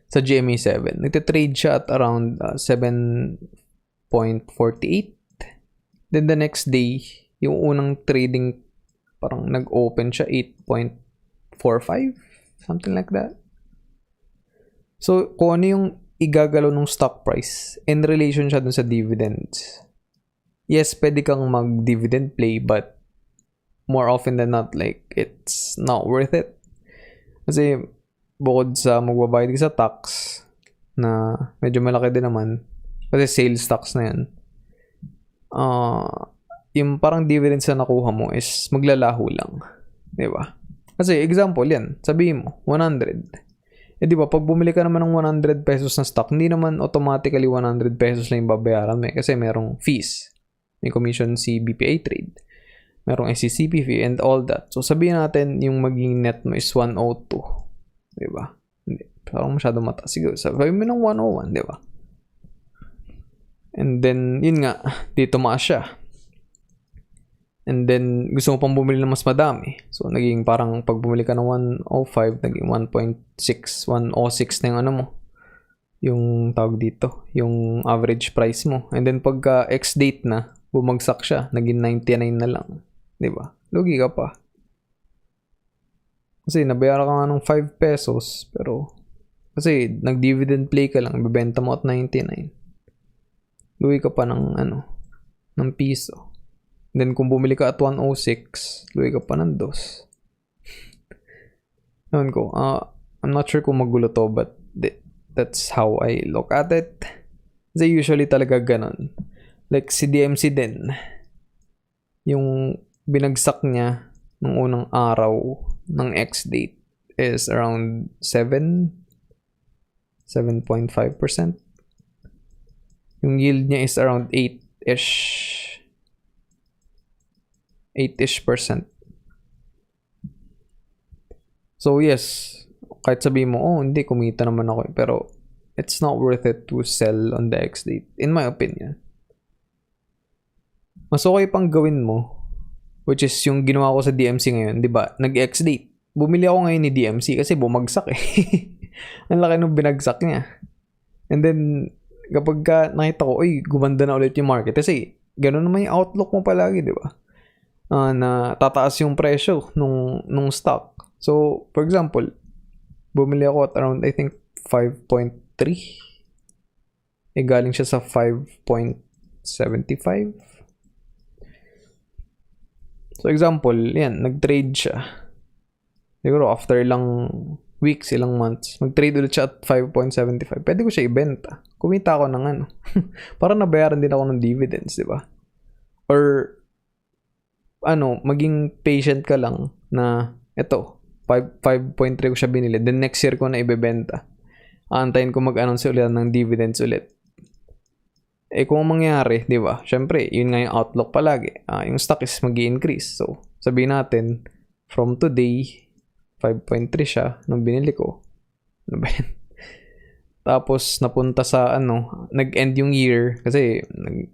Speaker 1: Sa GME7. Nagtitrade siya at around 7.48. Then, the next day, yung unang trading parang nag-open siya 8.45, something like that. So, kung ano yung igagalaw ng stock price in relation siya dun sa dividends. Yes, pwede kang mag-dividend play, but more often than not, like, it's not worth it. Kasi, bukod sa magbabayad ka sa tax, na medyo malaki din naman, kasi sales tax na yan, yung parang dividends na nakuha mo is maglalaho lang. Diba? Kasi, example yan, sabihin mo, 100. Di ba, pag bumili ka naman ng 100 pesos na stock, hindi naman automatically 100 pesos lang yung babayaran mo kasi merong fees. May commission si BPI Trade. Merong SCCP fee and all that. So, sabihin natin yung maging net mo is 102. Diba? Hindi. Parang masyado mataas. Sige, sabihin mo ng 101. Diba? And then, yun nga. Dito tumaas siya. And then, gusto mo pang bumili ng mas madami. So, naging parang pag bumili ka ng 105, naging 1.6, 106 na yung ano mo. Yung tawag dito. Yung average price mo. And then, pagka X-date na, bumagsak siya. Naging 99 na lang. Diba? Lugi ka pa. Kasi nabayaran ka nga ng 5 pesos. Pero, kasi nag-dividend play ka lang. Ibebenta mo at 99. Lugi ka pa ng ng piso. Then, kung bumili ka at 106, lugi ka pa ng 2. Ewan ko. I'm not sure kung magulo to, but that's how I look at it. Kasi usually talaga ganun. Like si DMC din, yung binagsak niya nung unang araw ng X-date is around 7.5%. Yung yield niya is around 8-ish. 8-ish%. So yes, kahit sabihin mo, hindi, kumita naman ako. Pero it's not worth it to sell on the X-date, in my opinion. Mas okay pang gawin mo, which is yung ginawa ko sa DMC ngayon, di ba? Nag-X-date. Bumili ako ngayon ni DMC kasi bumagsak eh. Ang laki nung binagsak niya. And then, kapag nakita ko, gumanda na ulit yung market. Kasi, ganun naman yung outlook mo palagi, di ba? Na tataas yung presyo nung stock. So, for example, bumili ako at around, I think, 5.3. Galing siya sa 5.75. So, example, yan, nag-trade siya. Siguro, after ilang weeks, ilang months, mag-trade ulit siya at 5.75. Pwede ko siya ibenta. Kumita ako ng para nabayaran din ako ng dividends, di ba? Or, maging patient ka lang na, ito, 5.3 ko siya binili. Then, next year ko na ibebenta. Aantayin ko mag-announce ulit ng dividends ulit. Kung mangyari, di ba? Syempre, yun nga yung outlook palagi. Yung stock is mag-i-increase. So, sabihin natin, from today, 5.3 siya nung binili ko. Ano ba yan? Tapos, napunta sa, nag-end yung year kasi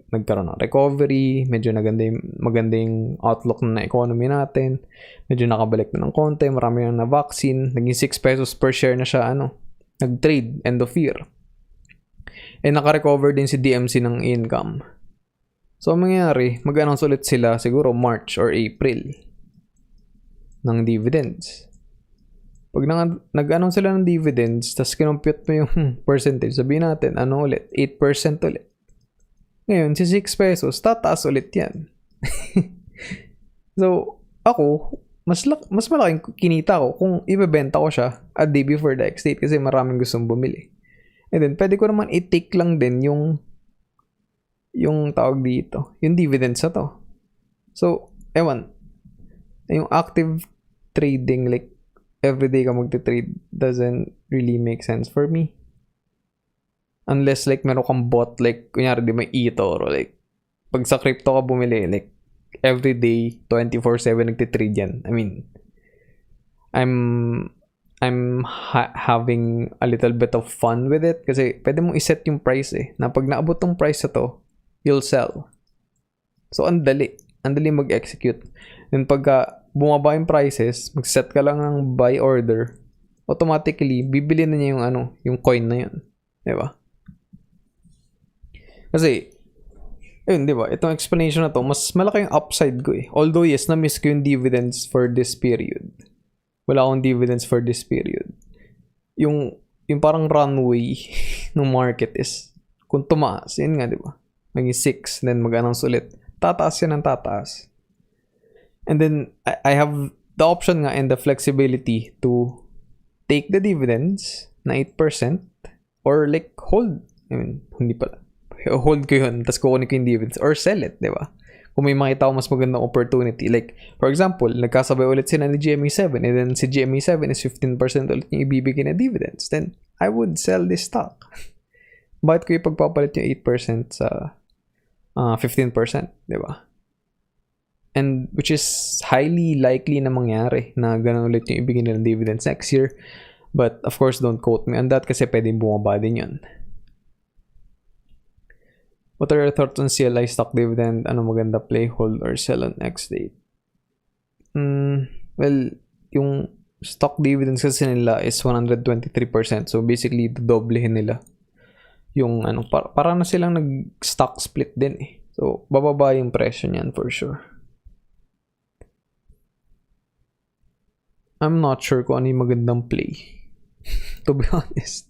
Speaker 1: nagkaroon ng recovery, medyo maganda yung outlook na economy natin, medyo nakabalik na ng konti, marami na vaccine, naging 6 pesos per share na siya, nag-trade, end of year. Naka-recover din si DMC ng income. So, ang mangyayari, mag-announce ulit sila siguro March or April ng dividends. Pag nag-announce sila ng dividends, tapos kinompute mo yung percentage, sabihin natin, ulit? 8% ulit. Ngayon, si 6 pesos, tataas ulit yan. So, ako, mas malaking kinita ko kung ibebenta ko siya a day before the X-date kasi maraming gustong bumili. And then, pwede ko naman i-take lang din yung tawag dito, yung dividends na to. So, yung active trading, like, everyday ka magte-trade doesn't really make sense for me. Unless, like, meron kang bot, like, kunyari, di may eToro, like, pag sa crypto ka bumili, like, everyday, 24/7 nagte-trade yan. I mean, I'm having a little bit of fun with it kasi pwede mong iset yung price na pag naabot tong price na to, you'll sell. So, ang dali mag-execute. And pagka bumaba yung prices, mag-set ka lang ng buy order, automatically, bibili na niya yung coin na yun. Diba? Kasi, diba? Itong explanation na to, mas malaki yung upside ko Although, yes, na-miss ko yung dividends for this period. Wala akong dividends for this period. Yung yung parang runway ng market is kung tumaas, yun nga, di ba? Maging 6, then mag-announce ulit. Tataas yan ng tataas. And then, I have the option nga and the flexibility to take the dividends na 8% or like hold. I mean, hindi pala. Hold ko yun, tapos kukunin ko yung dividends or sell it, di ba? Kung may makita ko mas magandang opportunity. Like, for example, nagkasabay ulit sila ni GMA7 and then si GMA7 is 15% ulit yung ibibigay na dividends. Then, I would sell this stock. Bakit ko ipagpapalit yung 8% sa 15%, di ba? And which is highly likely na mangyari na ganun ulit yung ibigay nila dividends next year. But, of course, don't quote me on that kasi pwedeng bumaba din yun. What are your thoughts on CLI stock dividend? Ano maganda, play, hold, or sell on X date? Well, yung stock dividends kasi nila is 123%. So, basically, doblehin nila. Yung ano, para na silang nag-stock split din eh. So, bababa yung presyo niyan for sure. I'm not sure kung ano yung magandang play. To be honest.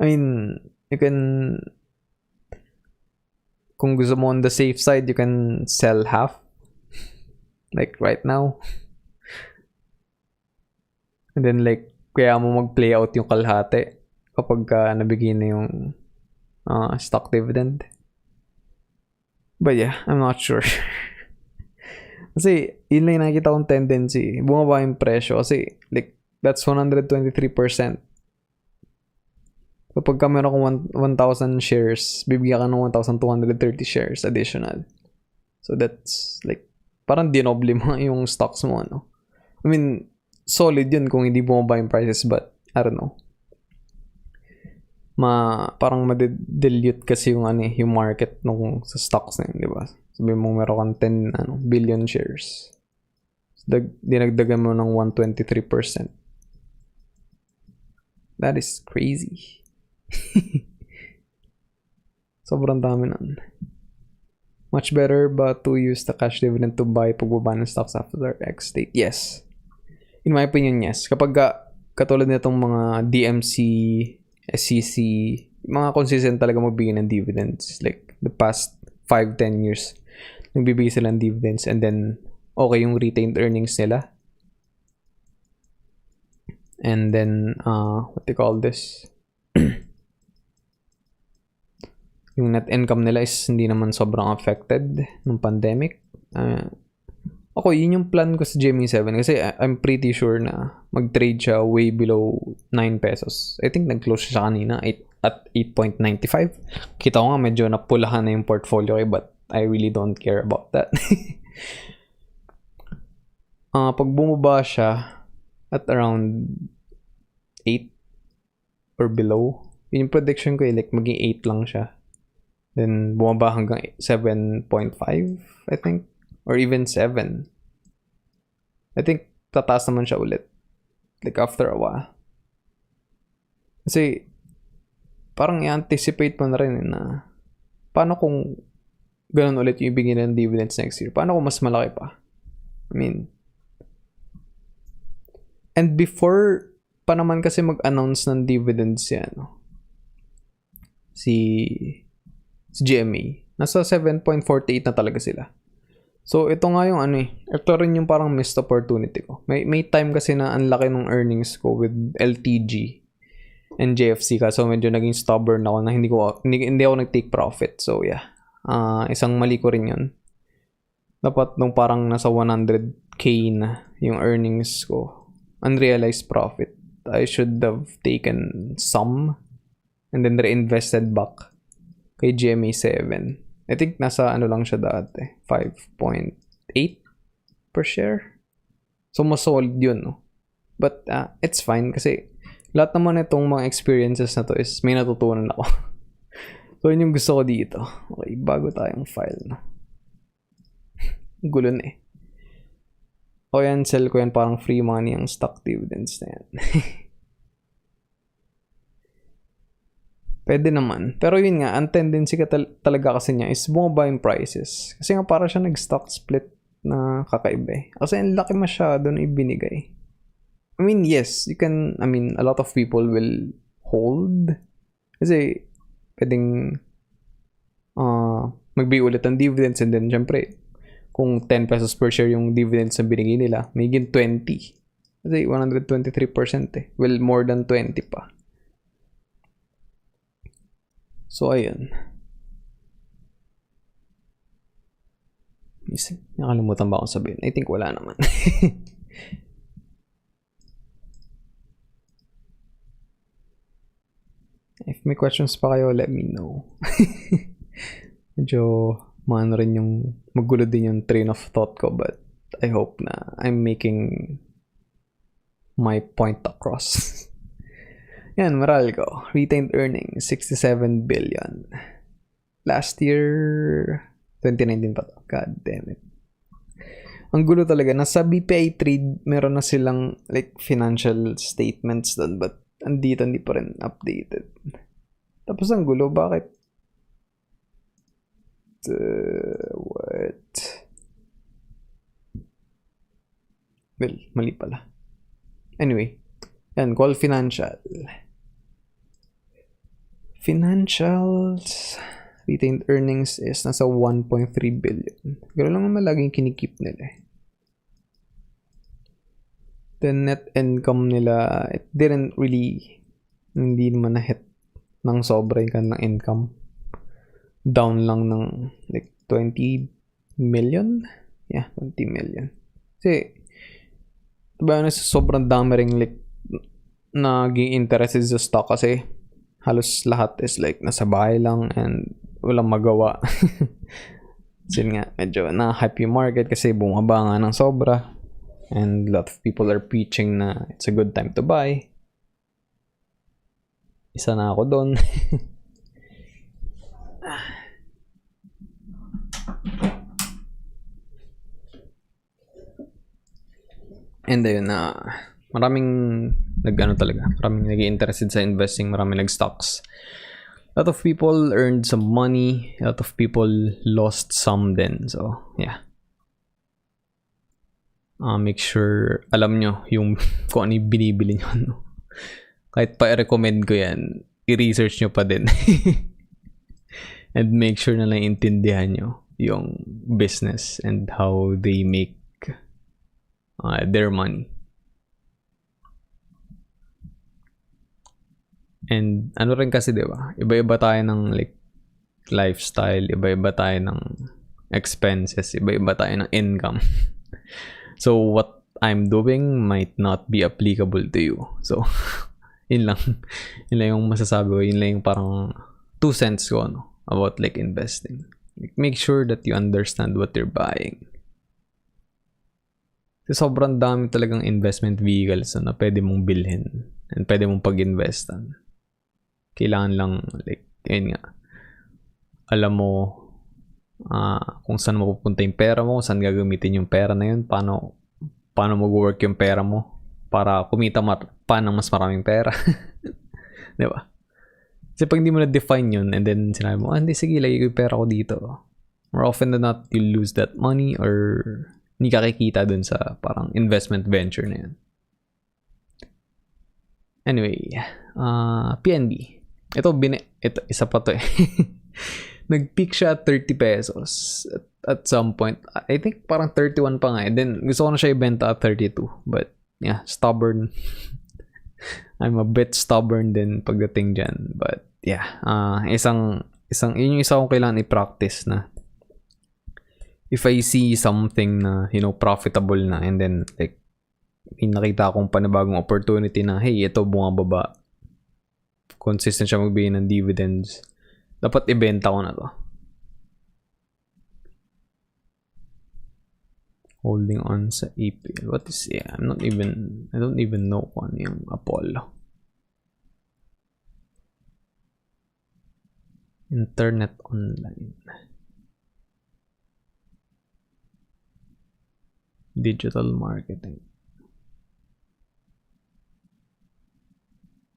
Speaker 1: I mean, you can... Kung gusto mo on the safe side, you can sell half. Like right now. And then like, kaya mo mag-play out yung kalahati kapag nabigay na yung stock dividend. But yeah, I'm not sure. Kasi, yun lang yung nakikita kong tendency. Bumaba yung presyo kasi like, that's 123%. Kapag ka meron kong 1,000 shares, bibigyan ka ng 1,230 shares additional. So that's like, parang dinoble mo yung stocks mo, ano. I mean, solid yun kung hindi bumaba yung prices, but I don't know. Parang ma-dilute kasi yung, yung market nung sa stocks na yun, di ba? Sabi mo meron kang 10 billion shares. Dinagdagan mo ng 123%. That is crazy. Sobrang dami nun. Much better ba to use the cash dividend to buy pagbaba ng stocks after X date? Yes. In my opinion, yes. Kapag katulad nitong mga DMC, SEC, mga consistent talaga magbigay ng dividends. Like the past 5-10 years, nagbibigay sila ng dividends and then okay yung retained earnings nila. And then, what they call this? Yung net income nila is hindi naman sobrang affected ng pandemic. Ako, yun yung plan ko sa GMA7 kasi I'm pretty sure na mag-trade siya way below 9 pesos. I think nag-close siya kanina at 8.95. Kita ko nga medyo napulahan na yung portfolio but I really don't care about that. Pag bumaba siya at around 8 or below, yun yung prediction ko like maging 8 lang siya. Then, bumaba hanggang 7.5, I think. Or even 7. I think, tataas naman siya ulit. Like, after a while. Kasi, parang i-anticipate mo na rin na paano kung ganun ulit yung ibigay ng dividends next year? Paano kung mas malaki pa? I mean, and before pa naman kasi mag-announce ng dividends yan, si GMA, nasa 7.48 na talaga sila. So, ito nga yung ito rin yung parang missed opportunity ko. May time kasi na ang laki ng earnings ko with LTG and JFC so medyo naging stubborn ako na hindi ako nag-take profit. So, yeah. Isang mali ko rin yun. Dapat nung parang nasa 100k na yung earnings ko, unrealized profit, I should have taken some and then reinvested back kay GMA7. I think nasa lang siya dati. 5.8 per share. So, mas solid yun, no? But, it's fine kasi lahat naman itong mga experiences na to is may natutunan ako. So, yun yung gusto ko dito. Okay, bago tayong file, no? Gulo na eh. O yan, sell ko yan parang free money ang stock dividends na yan. Pwede naman. Pero yun nga, ang tendency ka talaga kasi niya is bumaba yung prices. Kasi nga para siya nag-stock split na kakaiba. Kasi ang laki masyado na ibinigay. I mean, yes, you can, a lot of people will hold. Kasi pwedeng magbigay ulit ng dividends, and then syempre kung 10 pesos per share yung dividends na binigay nila, may 20. Kasi 123% eh. Well, more than 20 pa. So, ayun. Nakalimutan ba akong sabihin? I think wala naman. If may questions pa kayo, let me know. Medyo maano rin yung magulo din yung train of thought ko, but I hope na I'm making my point across. Yan, Meralco. Retained earnings, 67 billion. Last year, 2019 pa to. God damn it. Ang gulo talaga. Nasa BPI Trade, meron na silang like financial statements doon, but andito hindi pa rin updated. Tapos ang gulo, bakit? What? Well, mali pala. Anyway, yan, call financial. Financials, retained earnings is nasa 1.3 billion. Gano'n lang naman laging kinikip nila eh. The net income nila, it didn't really, hindi naman na-hit ng sobra yung kanilang income. Down lang ng like 20 million? Yeah, 20 million. Kasi, diba na sobrang dami rin like naging interested sa stock kasi halos lahat is like nasa bahay lang and walang magawa. So nga, medyo na-hype yung market kasi bumaba nga ng sobra. And a lot of people are preaching na it's a good time to buy. Isa na ako doon. And ayun na maraming maraming nag-interested sa investing, maraming nag-stocks. A lot of people earned some money, a lot of people lost some din. So, yeah. Make sure alam nyo yung kung ano yung binibili nyo. No? Kahit pa i-recommend ko yan, i-research nyo pa din. And make sure na naiintindihan nyo yung business and how they make their money. And ano rin kasi, diba? Iba-iba tayo ng like lifestyle, iba-iba tayo ng expenses, iba-iba tayo ng income. So what I'm doing might not be applicable to you. So yun lang yung masasabi ko, yun lang yung parang 2 cents ko about like investing. Like, make sure that you understand what you're buying. So, sobrang dami talagang investment vehicles na pwede mong bilhin and pwede mong pag-investan. Kailangan lang like yun nga, alam mo kung saan mapupunta yung pera mo, saan gagamitin yung pera na yun, paano mag-work yung pera mo para kumita pa ng mas maraming pera. Diba? Kasi pag hindi mo na-define yun and then sinabi mo, hindi, sige, lagay ko yung pera ko dito. More often than not, you lose that money or hindi ka kikita dun sa parang investment venture na yun. Anyway, PNB. Ito, isa pa to eh. Nag-peak siya at 30 pesos at some point. I think parang 31 pa nga eh. Then gusto ko na siya ibenta at 32. But yeah, stubborn. I'm a bit stubborn din pagdating dyan. But yeah, yun yung isa kong kailangan i-practice na. If I see something na, profitable na and then like nakita akong panibagong opportunity na, hey, ito bumababa. Consistent siya magbigay ng dividends. Dapat ibenta ko na to. Holding on sa APL. What is it? I don't even know kung ano yung Apollo. Internet online. Digital marketing.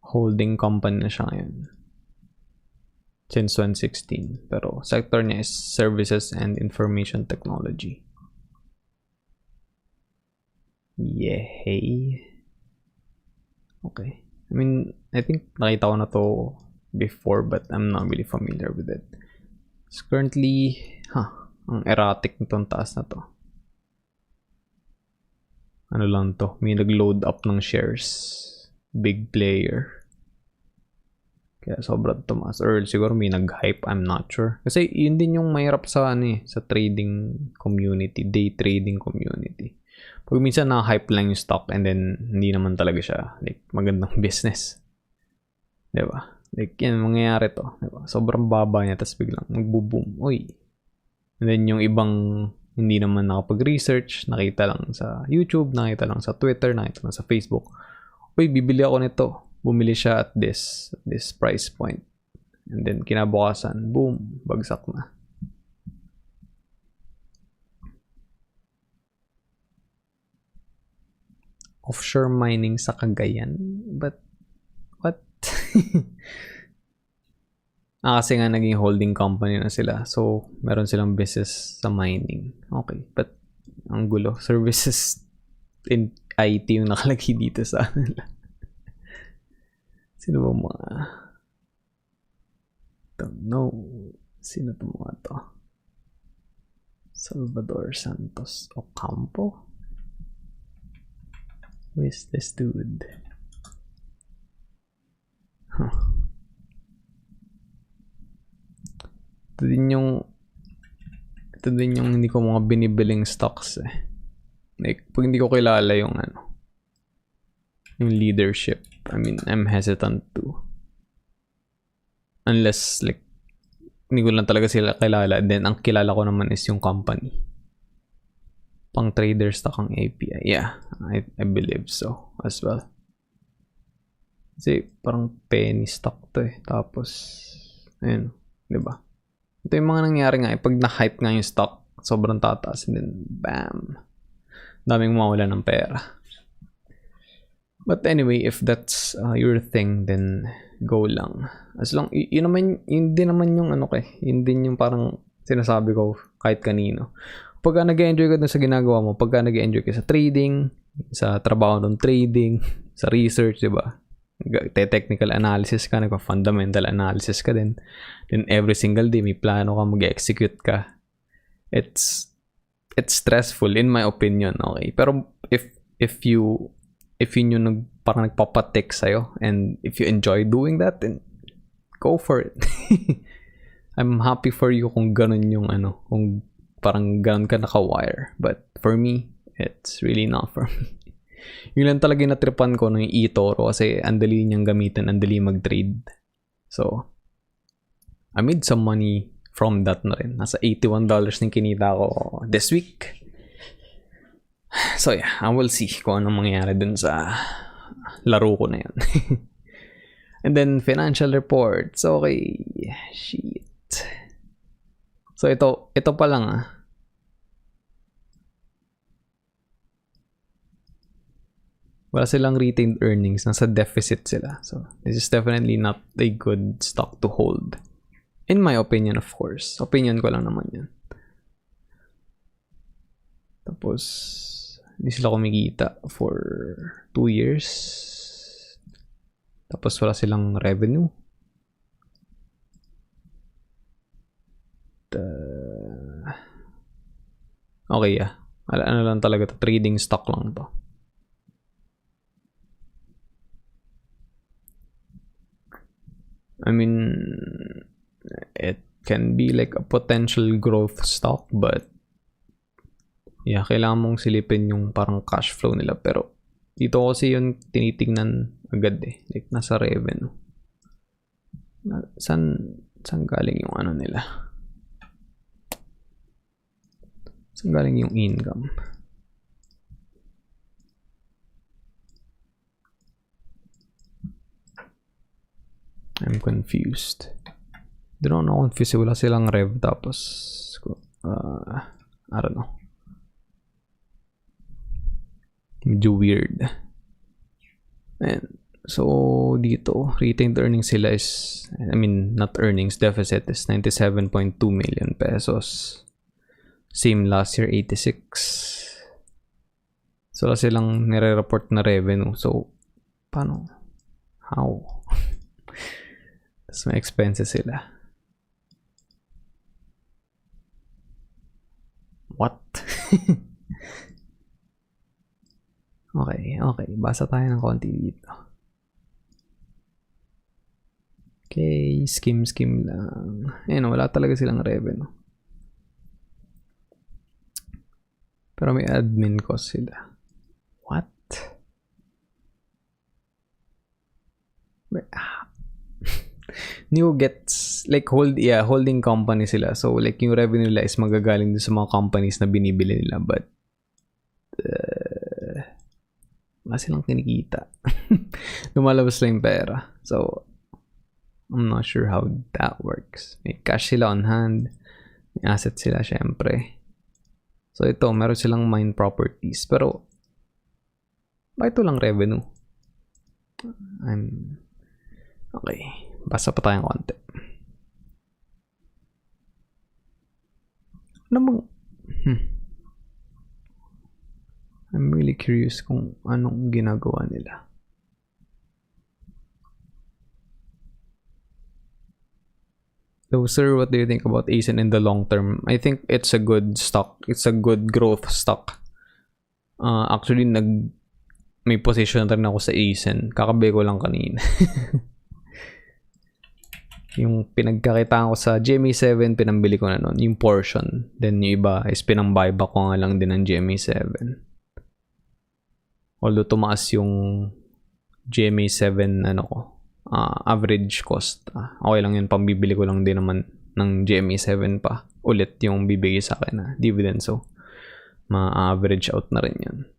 Speaker 1: Holding company na siya ngayon. Since 2016. Pero sector niya is services and information technology. Yay. Okay. I mean, I think nakita ko na to before but I'm not really familiar with it. It's currently, ang erratic nitong taas na to. Ano lang to, may nag-load up ng shares. Big player. Kaya sobrang tumaas. Or siguro may nag-hype, I'm not sure. Kasi yun din yung mahirap sa sa trading community, day trading community. Pag minsan na-hype lang yung stock and then hindi naman talaga siya like magandang business. Diba? Like yan, mangyayari to. Diba? Sobrang baba niya tapos biglang magbo-boom. Uy. And then yung ibang hindi naman nakapag-research, nakita lang sa YouTube, nakita lang sa Twitter, nakita lang sa Facebook. Uy, bibili ako nito. Bumili siya at this price point. And then kinabukasan, boom, bagsak na. Offshore mining sa Cagayan? But, what? Kasi nga naging holding company na sila. So, meron silang business sa mining. Okay, but ang gulo. Services in IT yung nakalagay dito sa nila. Sino ba mga... Don't know. Sino to mga to? Salvador Santos Ocampo? Who is this dude? Ito din yung hindi ko mga binibiling stocks eh. Like, pag hindi ko kilala yung yung leadership, I mean, I'm hesitant to. Unless, like, hindi ko lang talaga sila kilala. Then, ang kilala ko naman is yung company. Pang trader stock ang API. Yeah, I believe so as well. Kasi, parang penny stock to eh. Tapos, ayun, diba? Ito yung mga nangyari nga, pag na-hype nga yung stock, sobrang tataas, and then, bam, daming mawala ng pera. But anyway, if that's your thing, then go lang. As long, yun din naman yung yun din yung parang sinasabi ko kahit kanino. Pagka nag-enjoy ka dun sa ginagawa mo, pagka nag-enjoy ka sa trading, sa trabaho ng trading, sa research, diba? Technical analysis ka, nagpa-fundamental analysis ka din. Then every single day may plano ka, mag-execute ka. It's stressful in my opinion, okay? Pero if yun yung parang nagpapatik sa'yo and if you enjoy doing that, then go for it. I'm happy for you kung ganun yung kung parang ganun ka naka-wire. But for me, it's really not for me. Yun lang talaga yung natripan ko ng eToro kasi andali niyang gamitin, andali mag-trade. So, I made some money from that na rin. Nasa $81 ng kinita ko this week. So yeah, I will see kung anong mangyayari dun sa laro ko na yun. And then, financial reports. Okay. Shit. So, ito pa lang wala silang retained earnings. Nasa deficit sila. So, this is definitely not a good stock to hold. In my opinion, of course. Opinion ko lang naman yan. Tapos, hindi sila kumikita for 2 years. Tapos, wala silang revenue. Okay, yeah. Ano lang talaga to. Trading stock lang to. I mean, it can be like a potential growth stock, but yeah, kailangan mong silipin yung parang cash flow nila. Pero dito kasi yung tinitingnan agad eh. Like, nasa revenue. Saan galing yung nila? Saan galing yung income? I'm confused. Doon ako confused. Wala silang rev. Tapos, I don't know. Medyo weird. And, so, dito, retained earnings sila is, I mean, not earnings, deficit is 97.2 million pesos. Same last year, 86. So, wala silang nire-report na revenue. So, paano? How? Tapos may expenses sila. What? Okay. Basa tayo ng konti dito. Okay, skim lang. Ayun, wala talaga silang revenue. Pero may admin cost sila. What? New gets like holding company sila. So like yung revenue nila is magagaling dun sa mga companies na binibili nila, but wala silang kinikita. Lumalabas lang yung pera. So I'm not sure how that works. May cash sila on hand. May assets sila syempre. So ito, meron silang mine properties. Pero bakit ito lang revenue? Okay. Basa pa tayong konti. Ano bang... I'm really curious kung anong ginagawa nila. So, sir, what do you think about ASIN in the long term? I think it's a good stock. It's a good growth stock. Actually, may position rin ako sa ASIN. Kakabi ko lang kanina. Yung pinagkakitaan ko sa GMA7, pinambili ko na nun. Yung portion. Then yung iba is pinang-buyback ko nga lang din ng GMA7. Although tumaas yung GMA7 average cost. Okay lang yun. Pambibili ko lang din naman ng GMA7 pa. Ulit yung bibigay sa akin na dividend. So, ma-average out na rin yun.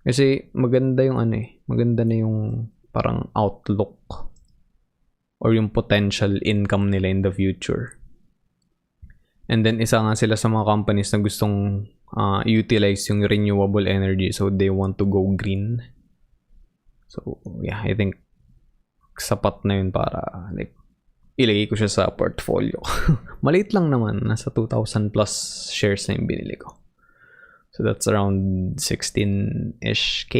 Speaker 1: Kasi maganda yung maganda na yung parang outlook or yung potential income nila in the future. And then isa nga sila sa mga companies na gustong utilize yung renewable energy, so they want to go green. So yeah, I think sapat na yun para like ilagay ko siya sa portfolio. Maliit lang naman, nasa 2,000 plus shares na yung binili ko. So that's around 16-ish K.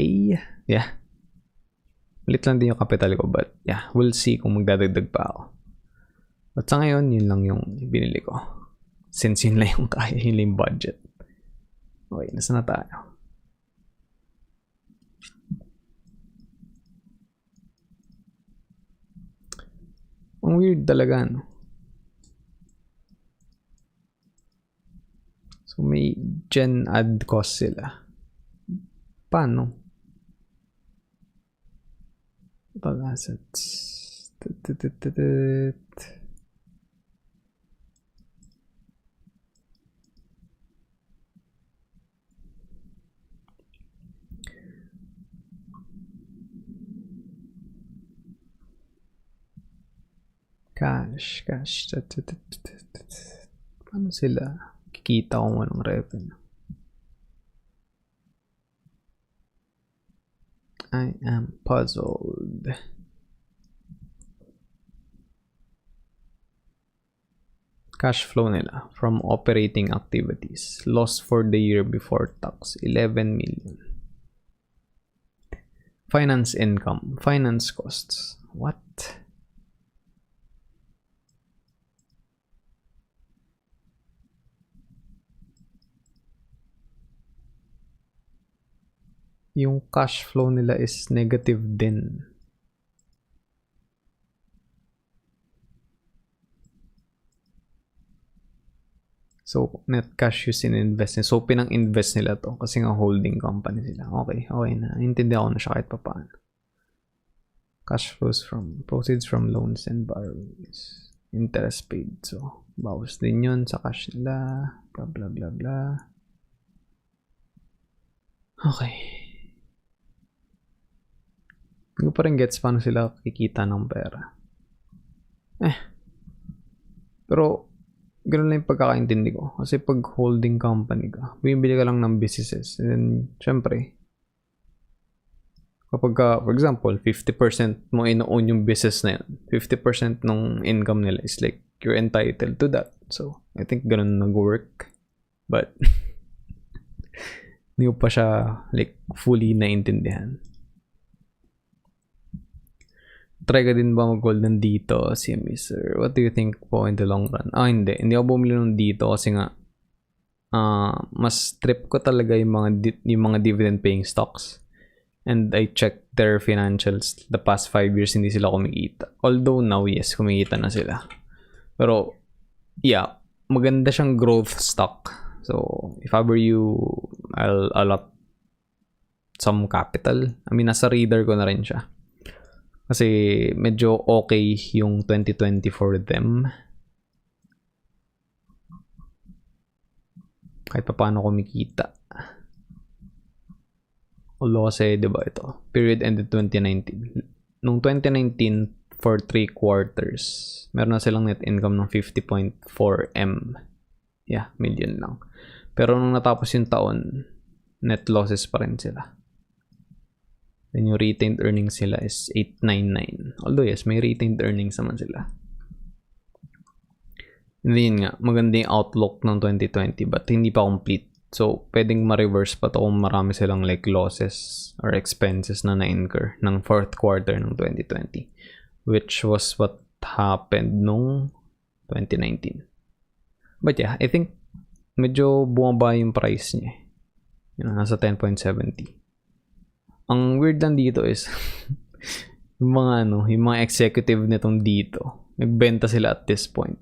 Speaker 1: Yeah. Malit lang din yung capital ko, but yeah, we'll see kung magdadagdag pa ako. But sa ngayon, yun lang yung binili ko. Since yun lang yung kaya, yun lang yung budget. Okay, nasa na tayo? Ang weird talaga, no? So, may gen add cost sila. Paano? Assets. Cash. Paano sila kikita kung anong revenue? I am puzzled. Cash flow nila from operating activities. Loss for the year before tax, 11 million. Finance income. Finance costs. What? Yung cash flow nila is negative din. So, net cash use in investment. So, pinang-invest nila to kasi nga holding company sila. Okay na. Intindihan ko na siya kahit papaano. Cash flows from proceeds from loans and borrowings. Interest paid. So, bawas din yun sa cash nila. Blah, blah, blah, blah. Okay. Hindi ko pa rin gets paano sila kikita ng pera. Pero, ganoon lang yung pagkakaintindi ko. Kasi pag holding company ka, bumibili ka lang ng businesses. And then, syempre, kapag for example, 50% mo ino-own yung business na yun, 50% ng income nila is like, you're entitled to that. So, I think ganoon nag-work. But, hindi ko pa siya like fully naintindihan. try ka din ba mag-gold ng dito, CME sir? What do you think po in the long run? Hindi. Hindi ako bumili ng dito kasi nga mas trip ko talaga yung mga dividend paying stocks. And I checked their financials the past 5 years, hindi sila kumikita. Although now, yes, kumikita na sila. Pero, yeah, maganda siyang growth stock. So, if I were you, I'll allot some capital. I mean, nasa reader ko na rin siya. Kasi medyo okay yung 2020 for them. Kahit pa paano kumikita. Although kasi, di ba ito? Period ended 2019. Nung 2019, for 3 quarters, meron na silang net income ng 50.4 M. Yeah, million lang. Pero nung natapos yung taon, net losses pa rin sila. Then yung retained earnings sila is 899. Although yes, may retained earnings naman sila. And then nga, maganda yung outlook ng 2020 but hindi pa complete. So, pwedeng ma-reverse pa to kung marami silang like losses or expenses na na-incur ng 4th quarter ng 2020. Which was what happened nung 2019. But yeah, I think medyo bumaba yung price niya. Nasa 10.70. Ang weird lang dito is yung mga executive nitong dito, nagbenta sila at this point.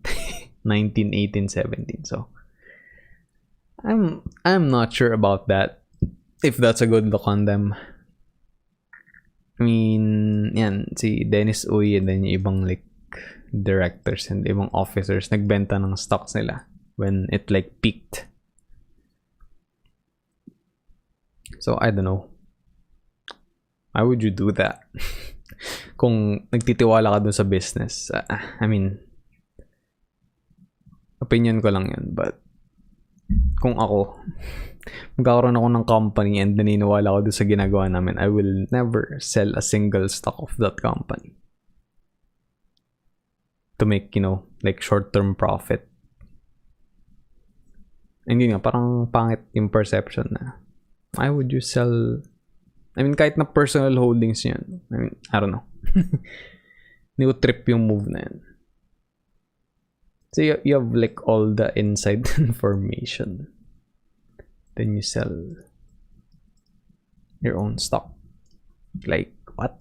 Speaker 1: 19, 18, 17. So, I'm not sure about that. If that's a good look on them. I mean, yan, si Dennis Uy and then yung ibang like directors and ibang officers nagbenta ng stocks nila when it like peaked. So, I don't know. Why would you do that? Kung nagtitiwala ka dun sa business. I mean, opinion ko lang yun. But, kung ako, magkakaroon ako ng company and naniniwala ko dun sa ginagawa namin, I will never sell a single stock of that company. To make, like short-term profit. Hindi nga, parang pangit yung perception na, why would you sell? I mean, kahit na personal holdings yun. I mean, I don't know. Hindi ko trip yung move na yan. So, you have like all the inside information. Then you sell your own stock. Like, what?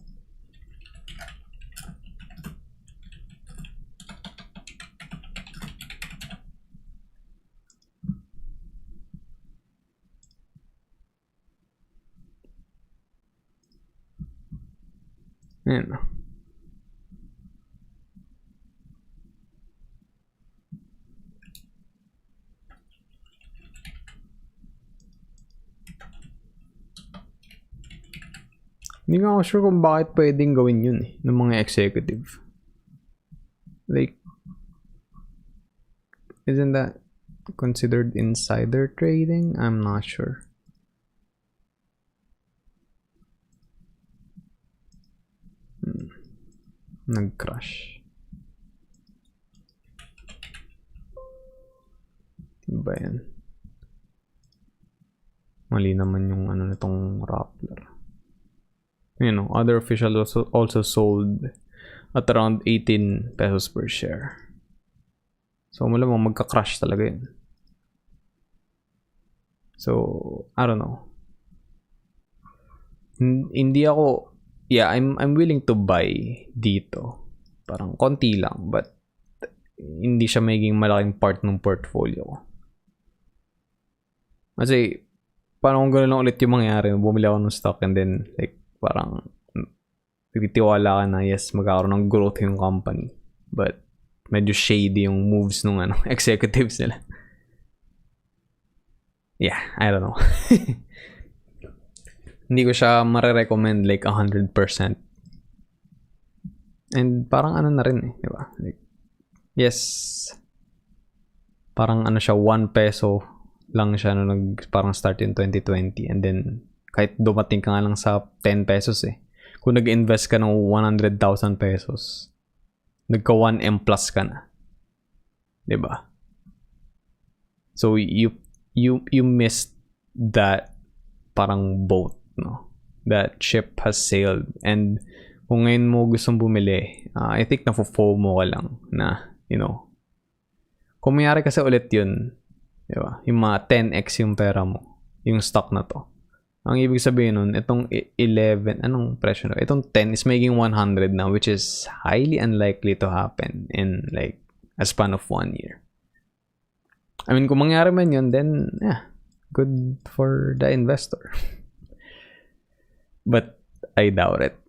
Speaker 1: Ayan. Hindi nga ako sure kung bakit pwedeng gawin yun ng mga executive. Like, isn't that considered insider trading? I'm not sure. Nag-crash. Diba yan? Mali naman yung nitong Rappler. Other officials also sold at around 18 pesos per share. So, malamang magka-crash talaga yun. So, I don't know. Hindi ako, yeah, I'm willing to buy dito. Parang konti lang, but hindi siya magiging malaking part ng portfolio ko. Kasi, parang kung gano'n lang ulit yung mangyari, bumili ako ng stock and then, like, parang titiwala ka na, yes, magkakaroon ng growth yung company. But, medyo shady yung moves nung executives nila. Yeah, I don't know. Hindi ko siya marirecommend like 100%. And parang na rin di ba? Like, yes, parang siya 1 peso lang siya nung parang start in 2020 and then kahit dumating ka nga lang sa 10 pesos kung nag-invest ka ng 100,000 pesos nagka 1M plus ka na, di ba? So you missed that parang boat, no? That ship has sailed and kung ngayon mo gustong bumili, I think na-FOMO ka lang na, you know, kung mayari kasi ulit yun, di ba? Yung mga 10x yung pera mo, yung stock na to. Ang ibig sabihin nun, itong 11, anong presyo na? Itong 10 is making 100 now, which is highly unlikely to happen in like a span of 1 year. I mean, kung mangyari man yun, then, yeah, good for the investor. But, I doubt it.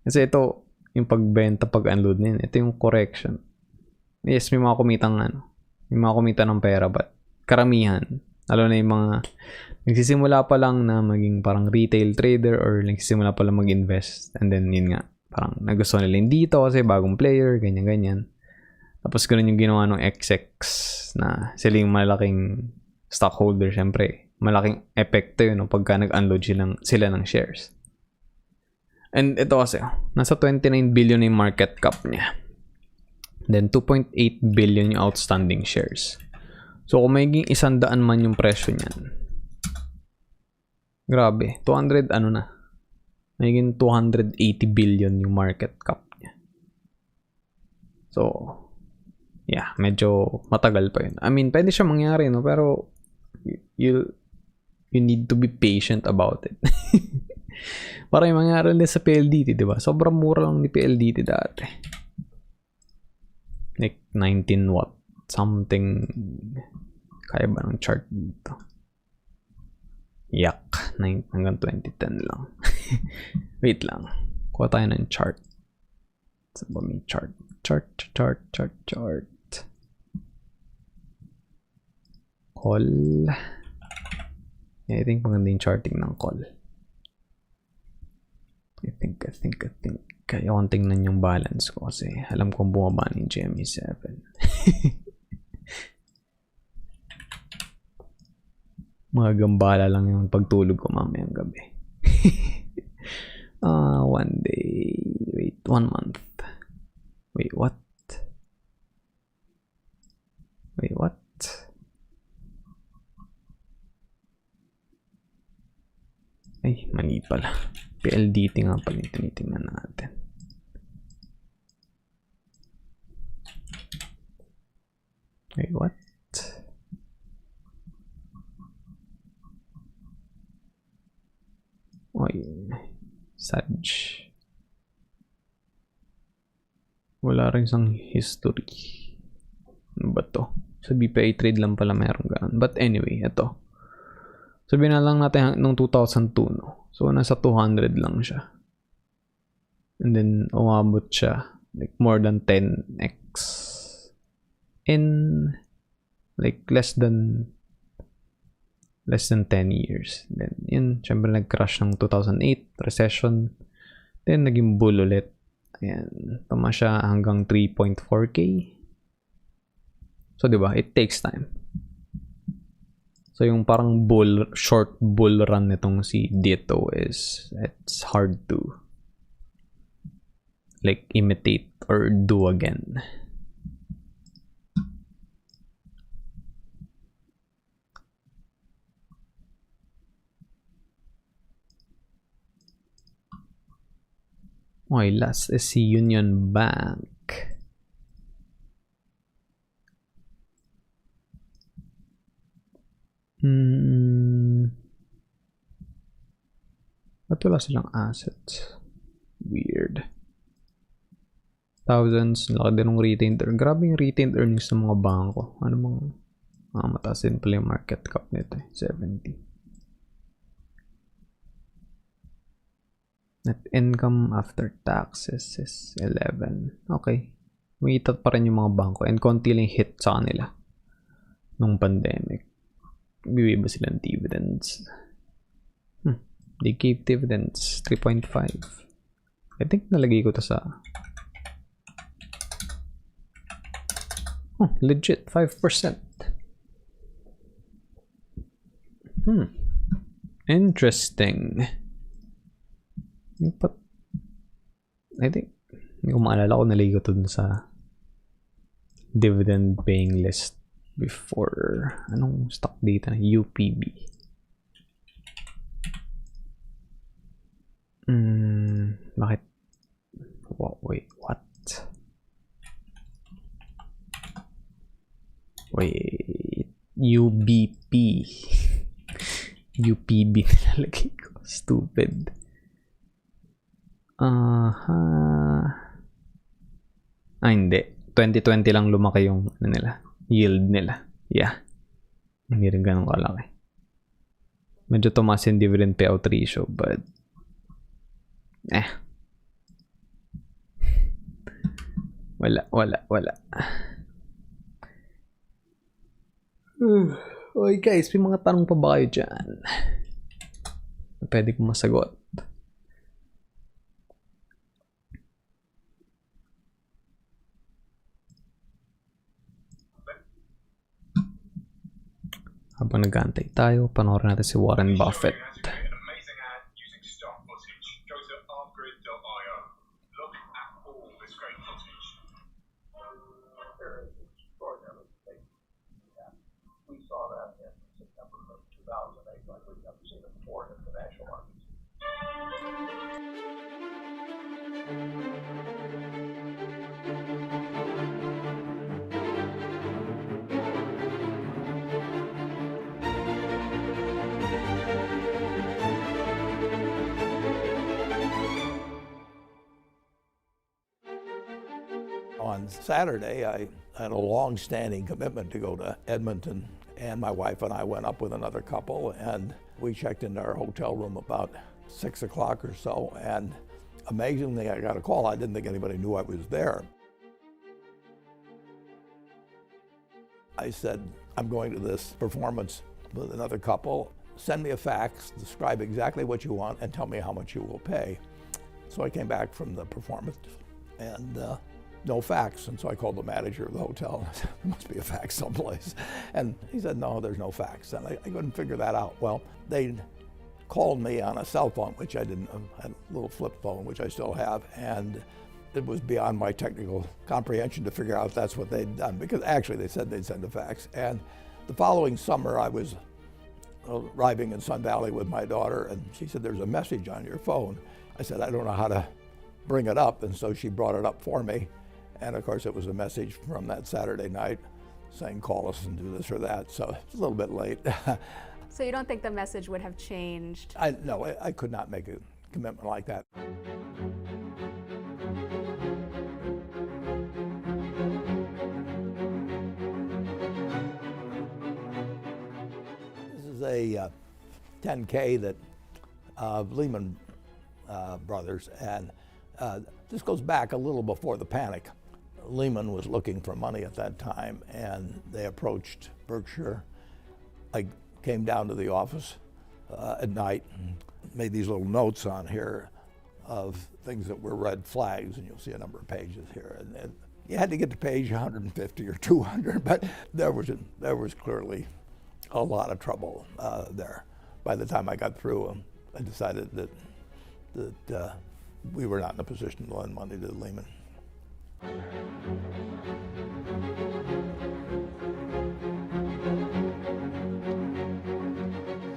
Speaker 1: Kasi ito, yung pagbenta, pag-unload nila, ito yung correction. Yes, may mga kumitang may mga kumita ng pera, but karamihan, lalo na yung mga nagsisimula pa lang na maging parang retail trader or nagsisimula pa lang mag-invest, and then yun nga, parang nagustuhan nila yung dito kasi bagong player, ganyan-ganyan. Tapos ganun yung ginawa ng XX na sila yung malaking stockholder, syempre. Malaking epekto yun pagka nag-unload sila ng shares. And ito kasi, nasa 29 billion yung market cap niya. Then 2.8 billion yung outstanding shares. So kung magiging 100 man yung presyo niyan, grabe, 200 na? Magiging 280 billion yung market cap niya. So, yeah, medyo matagal pa yun. I mean, pwede siya mangyari, no? Pero, you need to be patient about it. Para yung mangyari nila sa PLDT, diba? Sobrang mura lang ni PLDT dati. Like, 19 watt. Something. Kaya ba ng chart dito? Yak. Hanggang 2010 lang. Wait lang. Kuha tayo ng chart. Saan ba may chart? Chart. Call. Yeah, I think maganda yung charting ng call. I think. Kaya akong tingnan yung balance ko kasi alam kong bumaba ng GME7. Mga gambala lang yung pagtulog ko mamayang gabi. 1 day. Wait, 1 month. Wait, what? Ay, mali pala. PLDT nga pala yung tinitingnan natin. Wait, what? Oy, Sag. Wala rin isang history. Ano ba to? Sa BPI trade lang pala meron ganun. But anyway, ito. Sabihin na lang natin nung 2002, no? So, nasa 200 lang siya. And then, umabot siya like more than 10x in like less than 10 years. Then, yun, syempre nag-crash ng 2008, recession. Then, naging bull ulit. Ayan, tama siya hanggang 3.4k. So, diba? It takes time. So, yung parang short bull run nitong si Dito it's hard to like imitate or do again. Okay, last is si Union Bank. Ba't wala silang assets? Weird. Thousands, laki din ng retained earnings. Grabe yung retained earnings ng mga bangko. Ano bang mataas din pala yung market cap nito 70. Net income after taxes is 11. Okay. Umiitat pa rin yung mga bangko and konti lang hit sa kanila nung pandemic. Bibigay ba silang dividends? They gave dividends 3.5. I think nalagay ko to sa legit 5%. Interesting. But I think hindi ko maalala ko nalagay ko to dun sa dividend paying list before. Anong stock data? UPB. Bakit? Wait, what? Wait, UBP. UPB nilalagay ko. Stupid. Hindi. 2020 lang lumaki yung nila. Yield nila. Yeah. Hindi rin ganun kalaki. Medyo tumaas yung dividend payout ratio, but wala. Okay guys, may mga tanong pa ba kayo dyan? Pwede ko masagot. Habang nag-aantay tayo, panoorin natin si Warren Buffett.
Speaker 11: On Saturday, I had a long-standing commitment to go to Edmonton, and my wife and I went up with another couple, and we checked into our hotel room about 6 o'clock or so, and amazingly, I got a call. I didn't think anybody knew I was there. I said, I'm going to this performance with another couple. Send me a fax, describe exactly what you want, and tell me how much you will pay. So I came back from the performance, and no fax. And so I called the manager of the hotel. I said, there must be a fax someplace. And he said, no, there's no fax. And I couldn't figure that out. Well, they called me on a cell phone, which I didn't, I had a little flip phone, which I still have. And it was beyond my technical comprehension to figure out that's what they'd done, because actually they said they'd send a fax. And the following summer, I was arriving in Sun Valley with my daughter, and she said, there's a message on your phone. I said, I don't know how to bring it up. And so she brought it up for me. And of course, it was a message from that Saturday night saying, call us and do this or that. So it's a little bit late.
Speaker 12: So you don't think the message would have changed?
Speaker 11: No, I could not make a commitment like that. This is a 10K that Lehman Brothers, and this goes back a little before the panic. Lehman was looking for money at that time, and they approached Berkshire. I came down to the office at night and made these little notes on here of things that were red flags, and you'll see a number of pages here. And you had to get to page 150 or 200, but there was clearly a lot of trouble there. By the time I got through, I decided that we were not in a position to lend money to Lehman.
Speaker 13: How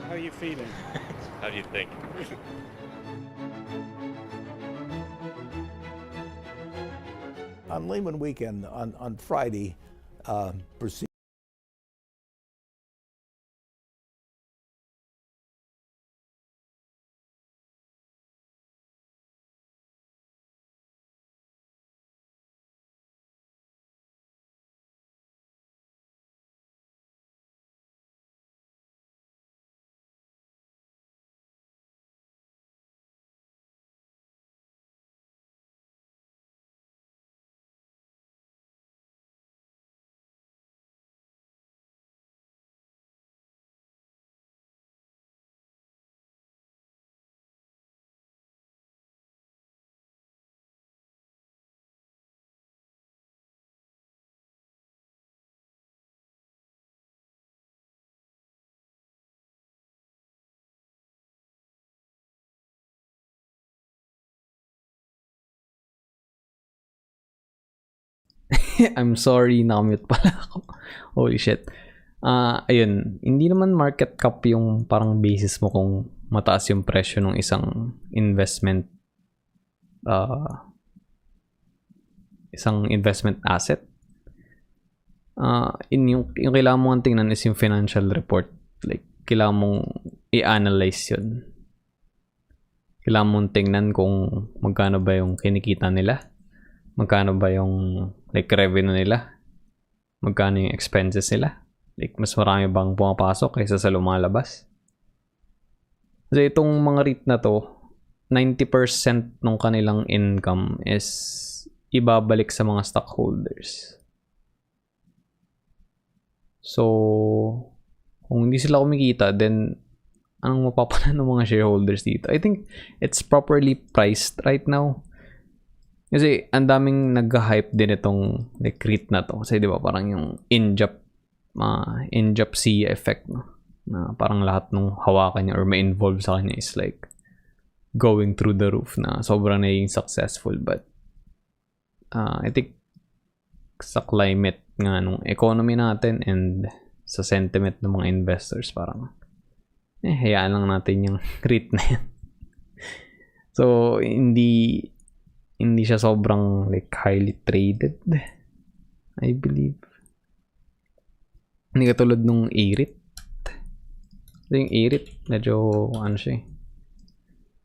Speaker 13: are you feeling?
Speaker 14: How do you think?
Speaker 11: On Lehman weekend, on Friday, proceed.
Speaker 1: I'm sorry, nakamute pala ako. Holy shit. Ayun, hindi naman market cap yung parang basis mo kung mataas yung presyo ng isang investment isang investment asset, yung kailangan mong tingnan is yung financial report. Like, kailangan mong i-analyze yun. Kailangan mong tingnan kung magkano ba yung kinikita nila, magkano ba yung like revenue nila, magkano yung expenses nila. Like, mas marami bang pumapasok kaysa sa lumalabas. Kasi itong mga REIT na to, 90% ng kanilang income is ibabalik sa mga stockholders. So, kung hindi sila kumikita, then anong mapapala ng mga shareholders dito? I think it's properly priced right now. Kasi ang daming nag-hype din itong like REIT na to. Kasi di ba parang yung in-job effect, no? Na parang lahat ng hawakan niya or may involved sa kanya is like going through the roof na sobrang naging successful. But I think sa climate nga nung economy natin and sa sentiment ng mga investors, parang hayaan lang natin yung REIT na yan. So hindi siya sobrang like highly traded, I believe. Hindi katulad nung A-REIT. Yung A-REIT, medyo ano siya,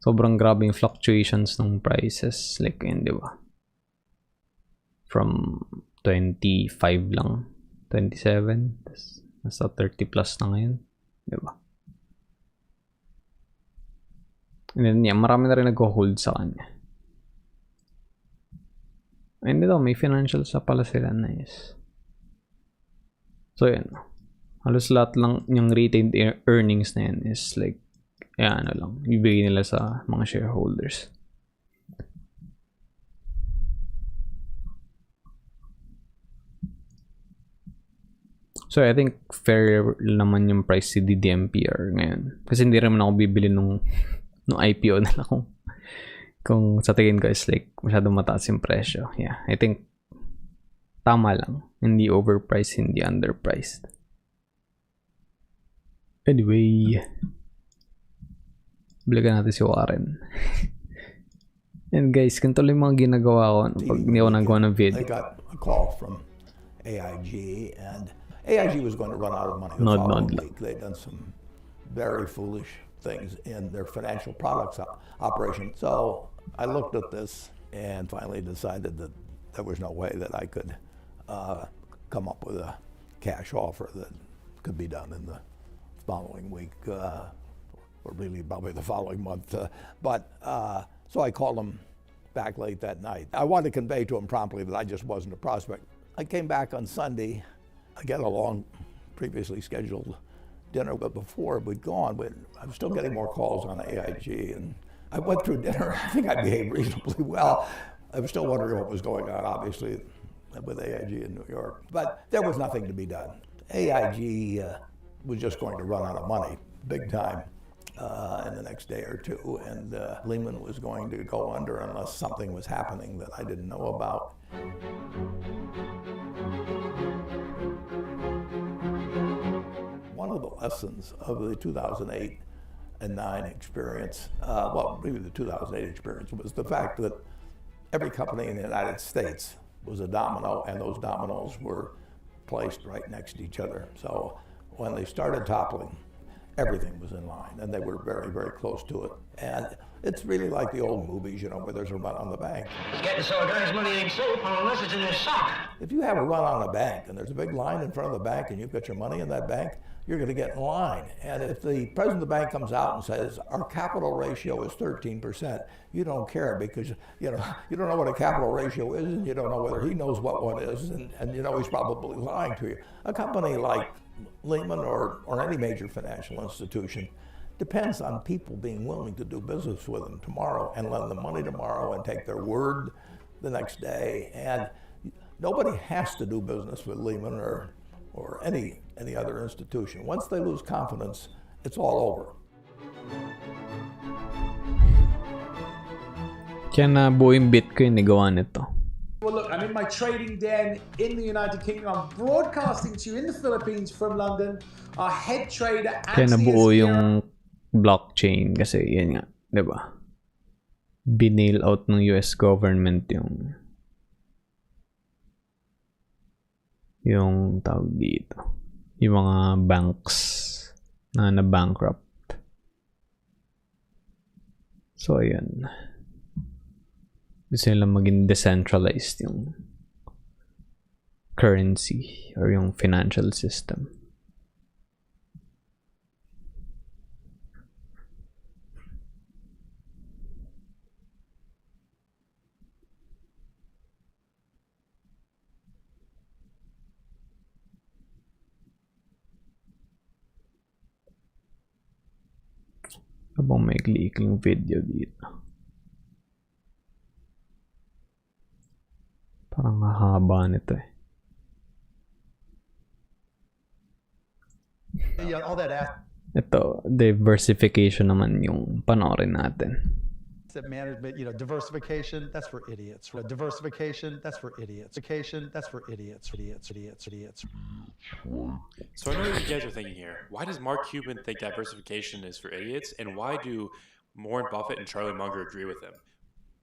Speaker 1: sobrang grabe yung fluctuations ng prices. Like yun, di ba? From 25 lang, 27, nasa 30 plus na ngayon, di ba? And then yeah, marami na rin nag-hold sa kanya. And ito, may financials na pala sila, nice. So yun, halos lahat lang yung retained earnings na yan is like, ano lang, ibigay nila sa mga shareholders. So I think fair naman yung price si DDMPR ngayon. Kasi hindi rin ako bibili nung IPO nila kung sa tingin ko is like masyadong mataas yung presyo. Yeah, I think tama lang. Hindi overpriced, hindi underpriced. Anyway, balikan natin si Warren. And guys, ganito lang mga ginagawa ko pag hindi ako nagawa ng video.
Speaker 11: I got a call from AIG, and AIG was going to run out of money the following week. They'd done some very foolish things in their financial products operation. So I looked at this and finally decided that there was no way that I could come up with a cash offer that could be done in the following week, or really probably the following month. So I called him back late that night. I wanted to convey to him promptly that I just wasn't a prospect. I came back on Sunday. I got a long, previously scheduled dinner, but before we'd gone, I was still getting more calls on AIG, and I went through dinner. I think I behaved reasonably well. I was still wondering what was going on, obviously, with AIG in New York. But there was nothing to be done. AIG was just going to run out of money, big time, in the next day or two, and Lehman was going to go under unless something was happening that I didn't know about. One of the lessons of the 2008 and 9 experience, well, really the 2008 experience, was the fact that every company in the United States was a domino, and those dominoes were placed right next to each other. So when they started toppling, everything was in line, and they were very, very close to it. And it's really like the old movies, you know, where there's a run on the bank.
Speaker 13: It's getting so darn his money ain't safe unless it's in his sock.
Speaker 11: If you have a run on a bank and there's a big line in front of the bank and you've got your money in that bank, you're going to get in line. And if the president of the bank comes out and says, our capital ratio is 13%, you don't care because, you know, you don't know what a capital ratio is, and you don't know whether he knows what one is, and you know he's probably lying to you. A company like Lehman or any major financial institution depends on people being willing to do business with them tomorrow and lend them money tomorrow and take their word the next day. And nobody has to do business with Lehman or any other institution. Once they lose confidence, it's all over.
Speaker 1: Kaya nabuo yung Bitcoin na gawa nito.
Speaker 14: Well, look, I'm in my trading den in the United Kingdom. I'm broadcasting to you in the Philippines from London. Our head trader,
Speaker 1: kaya nabuo yung blockchain kasi yan nga, di ba? binail out ng US government yung tawag dito, yung mga banks na na-bankrupt. So ayan, gusto nila maging decentralized yung currency or yung financial system. Habang may ikling video dito. Parang haba nito eh.
Speaker 15: All that
Speaker 1: Ito, diversification naman yung panoorin natin.
Speaker 15: asset management, diversification, that's for idiots. Diversification, that's for idiots. Vacation, that's for idiots. Idiots.
Speaker 16: So I know what you guys are thinking here. Why does Mark Cuban think diversification is for idiots, and why do Warren Buffett and Charlie Munger agree with him?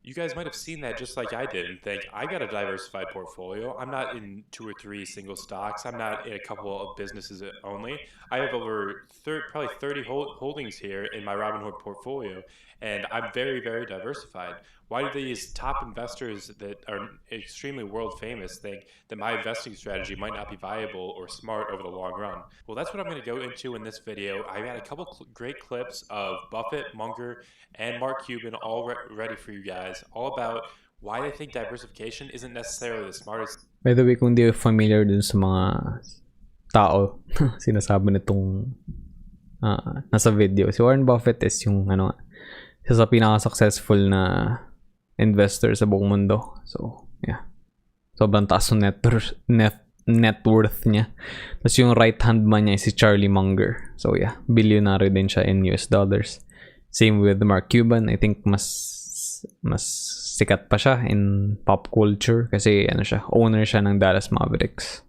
Speaker 16: You guys might have seen that just like I did and think, I got a diversified portfolio. I'm not in 2 or 3 single stocks. I'm not in a couple of businesses only. I have over probably 30 holdings here in my Robinhood portfolio, and I'm very, very diversified. Why do these top investors that are extremely world famous think that my investing strategy might not be viable or smart over the long run? Well, that's what I'm going to go into in this video. I got a couple great clips of Buffett, Munger, and Mark Cuban all ready for you guys, all about why they think diversification isn't necessarily the smartest.
Speaker 1: By the way, kung di familiar dun sa mga tao sinasabi nitong nasa video, si Warren Buffett is yung isa sa pinaka-successful na investor sa buong mundo. So, yeah. Sobrang taas ng net worth niya. Tapos yung right hand man niya is si Charlie Munger. So, yeah. Billionaire din siya in US dollars. Same with Mark Cuban. I think mas sikat pa siya in pop culture kasi owner siya ng Dallas Mavericks.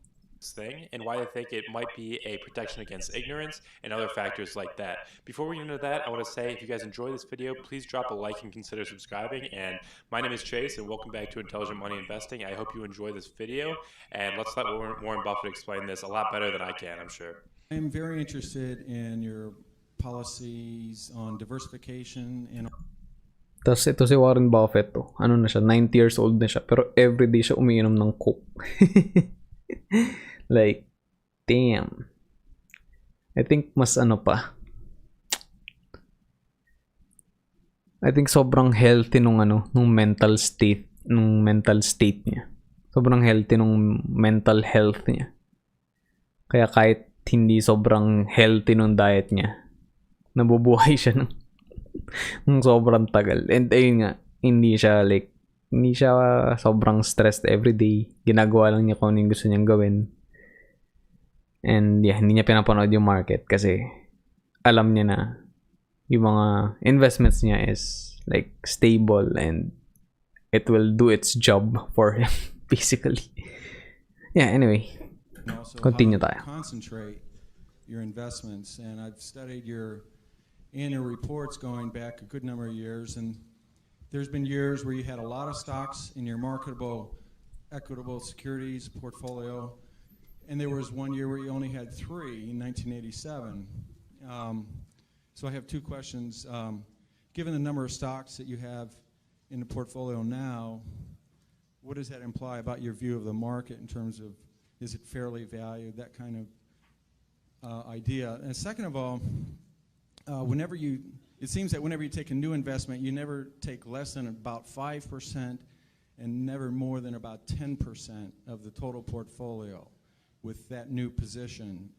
Speaker 16: Thing and why they think it might be a protection against ignorance and other factors like that. Before we get into that, I want to say if you guys enjoy this video, please drop a like and consider subscribing. And my name is Chase and welcome back to Intelligent Money Investing. I hope you enjoy this video, and let's let Warren Buffett explain this a lot better than I can, I'm sure.
Speaker 17: I'm very interested in your policies on diversification and
Speaker 1: Tapos ito si Warren Buffett na siya, 90 years old na siya, pero everyday siya umiinom ng Coke. Like, damn. I think mas pa. I think sobrang healthy nung mental state niya. Sobrang healthy nung mental health niya. Kaya kahit hindi sobrang healthy nung diet niya, nabubuhay siya ng sobrang tagal. And ayun nga, hindi siya sobrang stressed everyday. Ginagawa lang niya kung ano yung gusto niyang gawin. And yeah, hindi niya pinapanood yung market kasi alam niya na yung mga investments niya is like stable and it will do its job for him basically. Yeah, anyway. Continue tayo.
Speaker 17: Concentrate your investments, and I've studied your annual reports going back a good number of years, and there's been years where you had a lot of stocks in your marketable equitable securities portfolio, and there was one year where you only had 3 in 1987. So I have 2 questions. Given the number of stocks that you have in the portfolio now, what does that imply about your view of the market in terms of, is it fairly valued, that kind of idea? And second of all, it seems that whenever you take a new investment, you never take less than about 5% and never more than about 10% of the total portfolio with that new position.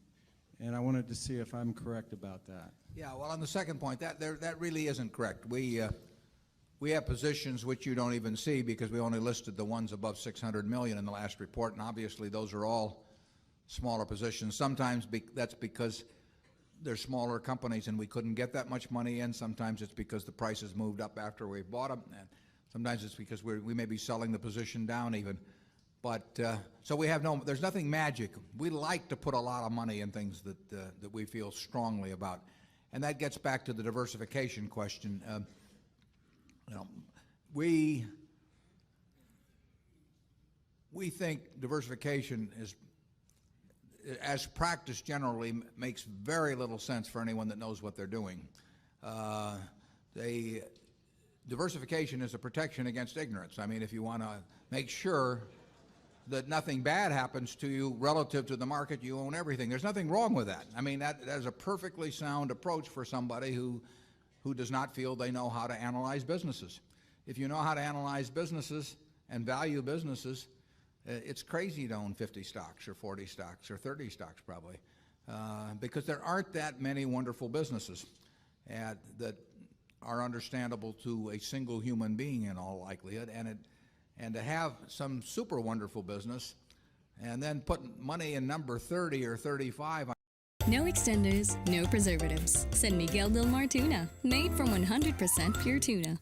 Speaker 17: And I wanted to see if I'm correct about that.
Speaker 18: Yeah, well, on the second point, that really isn't correct. We have positions which you don't even see because we only listed the ones above 600 million in the last report, and obviously those are all smaller positions. Sometimes that's because they're smaller companies and we couldn't get that much money in. Sometimes it's because the prices moved up after we bought them, and sometimes it's because we may be selling the position down even. But so there's nothing magic. We like to put a lot of money in things that we feel strongly about, and that gets back to the diversification question. we think diversification is, as practiced generally, makes very little sense for anyone that knows what they're doing. Diversification is a protection against ignorance. I mean, if you want to make sure that nothing bad happens to you relative to the market, you own everything. There's nothing wrong with that. I mean, that is a perfectly sound approach for somebody who does not feel they know how to analyze businesses. If you know how to analyze businesses and value businesses, it's crazy to own 50 stocks or 40 stocks or 30 stocks probably, because there aren't that many wonderful businesses that are understandable to a single human being in all likelihood, and to have some super wonderful business and then put money in number 30 or 35.
Speaker 19: No extenders, no preservatives. San Miguel del Mar tuna, made from 100% pure tuna.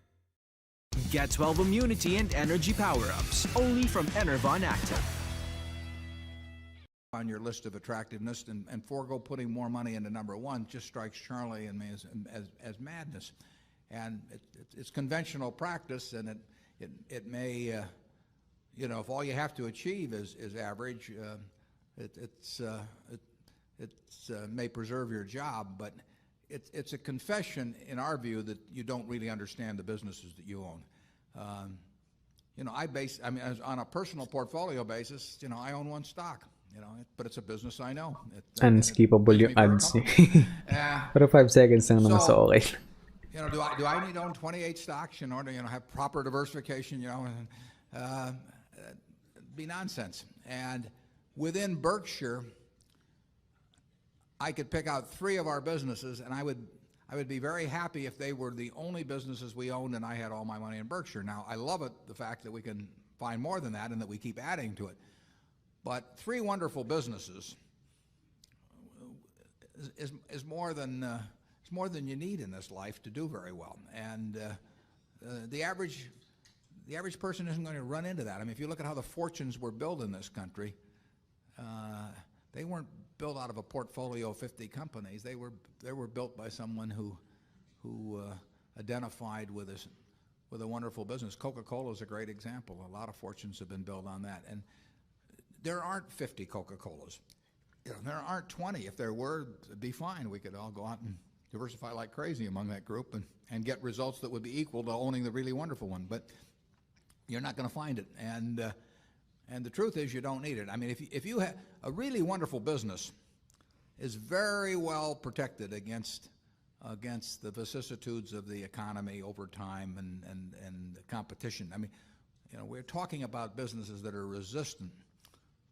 Speaker 20: Get 12 immunity and energy power-ups only from Enervon Active.
Speaker 18: On your list of attractiveness, and forego putting more money into number one just strikes Charlie and me as madness. And it's conventional practice, and it may, if all you have to achieve is average, it may preserve your job, but it's a confession in our view that you don't really understand the businesses that you own. On a personal portfolio basis, I own one stock, but it's a business I know.
Speaker 1: Unskippable yung ads niya. Pero 5 seconds lang naman so okay.
Speaker 18: Do I need to own 28 stocks in order to have proper diversification? It'd be nonsense. And within Berkshire, I could pick out 3 of our businesses, and I would be very happy if they were the only businesses we owned and I had all my money in Berkshire. Now, I love the fact that we can find more than that and that we keep adding to it. But 3 wonderful businesses is more than you need in this life to do very well. And the average person isn't going to run into that. I mean, if you look at how the fortunes were built in this country, they weren't built out of a portfolio of 50 companies. They were built by someone who identified with a wonderful business. Coca-Cola is a great example. A lot of fortunes have been built on that. And there aren't 50 Coca-Colas. There aren't 20. If there were, it'd be fine. We could all go out and diversify like crazy among that group and get results that would be equal to owning the really wonderful one. But you're not going to find it. And the truth is, you don't need it. I mean, if you have a really wonderful business, is very well protected against the vicissitudes of the economy over time and the competition. I mean, we're talking about businesses that are resistant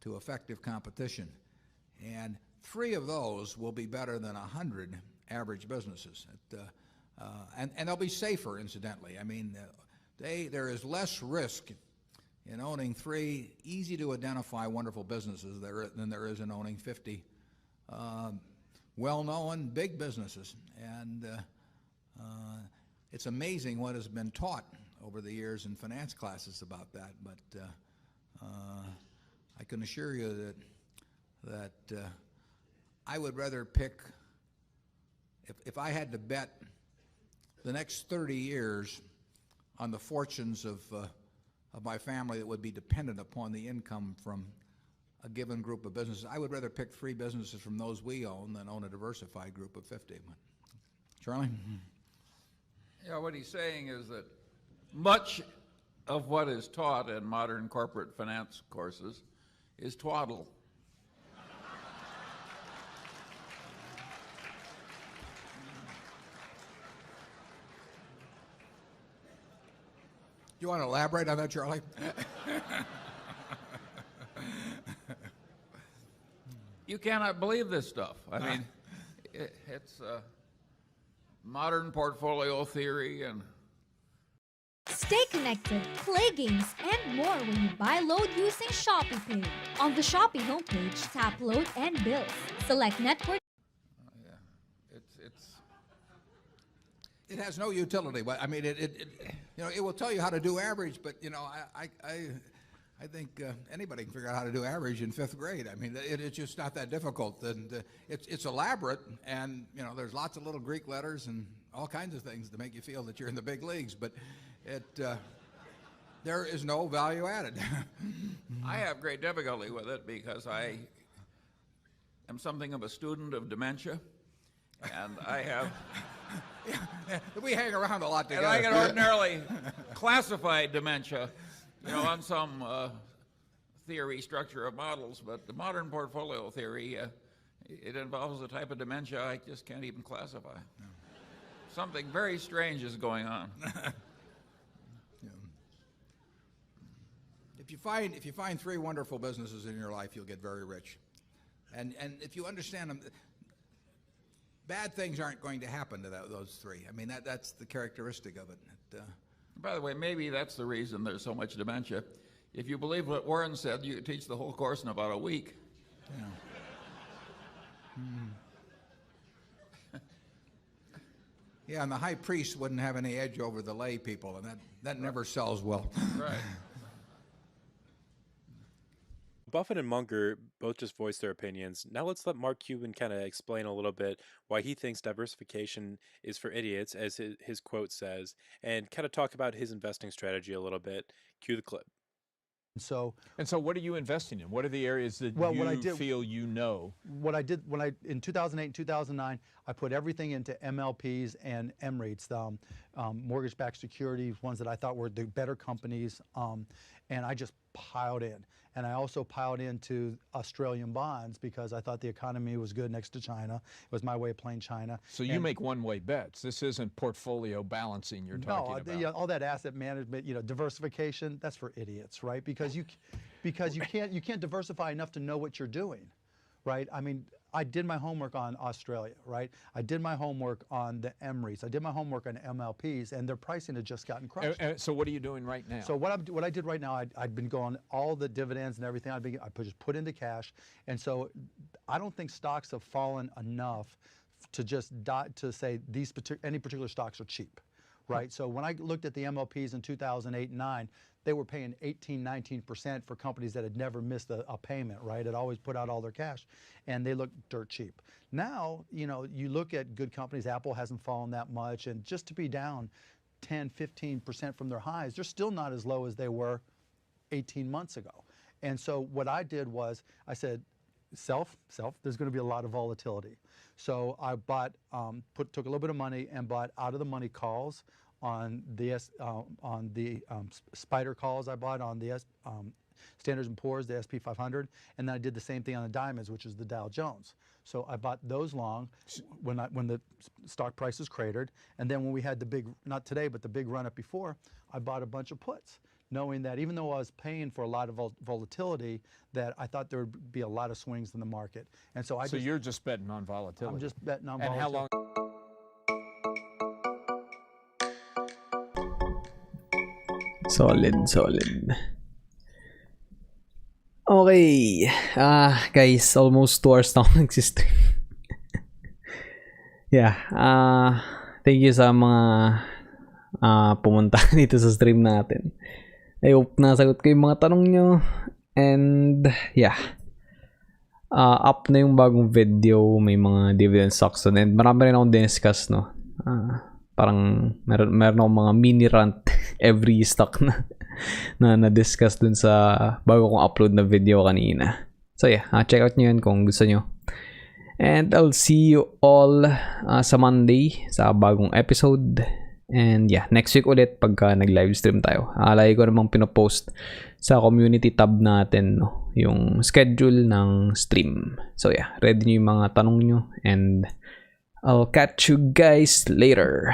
Speaker 18: to effective competition, and 3 of those will be better than 100 average businesses, and they'll be safer, incidentally. I mean, there is less risk in owning 3 easy-to-identify wonderful businesses than there is in owning 50 well-known big businesses. And it's amazing what has been taught over the years in finance classes about that. But I can assure you that I would rather pick, if I had to bet the next 30 years on the fortunes of my family that would be dependent upon the income from a given group of businesses, I would rather pick 3 businesses from those we own than own a diversified group of 50. Charlie?
Speaker 21: Yeah, what he's saying is that much of what is taught in modern corporate finance courses is twaddle.
Speaker 18: You want to elaborate on that, Charlie?
Speaker 21: You cannot believe this stuff. I mean, it's modern portfolio theory and...
Speaker 22: Stay connected, play games, and more when you buy load using Shopee Pay. On the Shopee homepage, tap load and bills. Select network.
Speaker 18: It has no utility. I mean, it will tell you how to do average, but I think anybody can figure out how to do average in 5th grade. I mean, it's just not that difficult. And it's elaborate, and there's lots of little Greek letters and all kinds of things to make you feel that you're in the big leagues. But there is no value added.
Speaker 21: I have great difficulty with it because I am something of a student of dementia, and I have.
Speaker 18: We hang around a lot together.
Speaker 21: And I can ordinarily classify dementia, on some theory structure of models, but the modern portfolio theory, it involves a type of dementia I just can't even classify. No. Something very strange is going on.
Speaker 18: If you find 3 wonderful businesses in your life, you'll get very rich. And if you understand them, bad things aren't going to happen to those 3. I mean, that's the characteristic of it.
Speaker 21: By the way, maybe that's the reason there's so much dementia. If you believe what Warren said, you could teach the whole course in about a week.
Speaker 18: Yeah. Yeah, and the high priest wouldn't have any edge over the lay people, and that never sells well.
Speaker 21: Right.
Speaker 16: Buffett and Munger both just voiced their opinions. Now let's let Mark Cuban kind of explain a little bit why he thinks diversification is for idiots, as his quote says, and kind of talk about his investing strategy a little bit. Cue the clip.
Speaker 4: So
Speaker 5: what are you investing in? What are the areas that feel you know?
Speaker 4: What I did in 2008 and 2009, I put everything into MLPs and MREITs, mortgage-backed securities, ones that I thought were the better companies, and I just piled in. And I also piled into Australian bonds because I thought the economy was good next to China. It was my way of playing China.
Speaker 5: So you make one-way bets. This isn't portfolio balancing you're talking about.
Speaker 4: No, all that asset management, diversification, that's for idiots, right? Because you can't diversify enough to know what you're doing, right? I mean, I did my homework on Australia, right? I did my homework on the MREITs. I did my homework on MLPs, and their pricing had just gotten crushed.
Speaker 5: So what are you doing right now?
Speaker 4: So what I did right now, I'd been going all the dividends and everything. I just put into cash, and so I don't think stocks have fallen enough to just to say any particular stocks are cheap, right? So when I looked at the MLPs in 2008 and 9. They were paying 18, 19% for companies that had never missed a payment, right? Had always put out all their cash, and they looked dirt cheap. Now, you look at good companies, Apple hasn't fallen that much, and just to be down 10, 15% from their highs, they're still not as low as they were 18 months ago. And so what I did was, I said, there's going to be a lot of volatility. So I bought, took a little bit of money and bought out of the money calls on the spider calls I bought on the Standards & Poor's, the SP 500, and then I did the same thing on the diamonds, which is the Dow Jones. So I bought those long when the stock prices cratered, and then when we had the big, not today, but the big run up before, I bought a bunch of puts, knowing that even though I was paying for a lot of volatility, that I thought there would be a lot of swings in the market. And so you're
Speaker 5: just betting on volatility.
Speaker 4: I'm just betting on
Speaker 5: volatility. And how long?
Speaker 1: Solid. Okay. Guys, almost 2 hours na ako nagsistream. Yeah. Thank you sa mga pumunta dito sa stream natin. I hope nasagot ko yung mga tanong nyo. And yeah. Up na yung bagong video. May mga dividend stocks on. And marami rin akong discuss, no? Parang meron akong mga mini rant every stock na discuss dun sa bago kong upload na video kanina. So yeah, check out nyo yun kung gusto nyo. And I'll see you all sa Monday sa bagong episode. And yeah, next week ulit pagka nag-live stream tayo. Lagi ko namang pinopost sa community tab natin, no, yung schedule ng stream. So yeah, ready nyo yung mga tanong nyo. And I'll catch you guys later.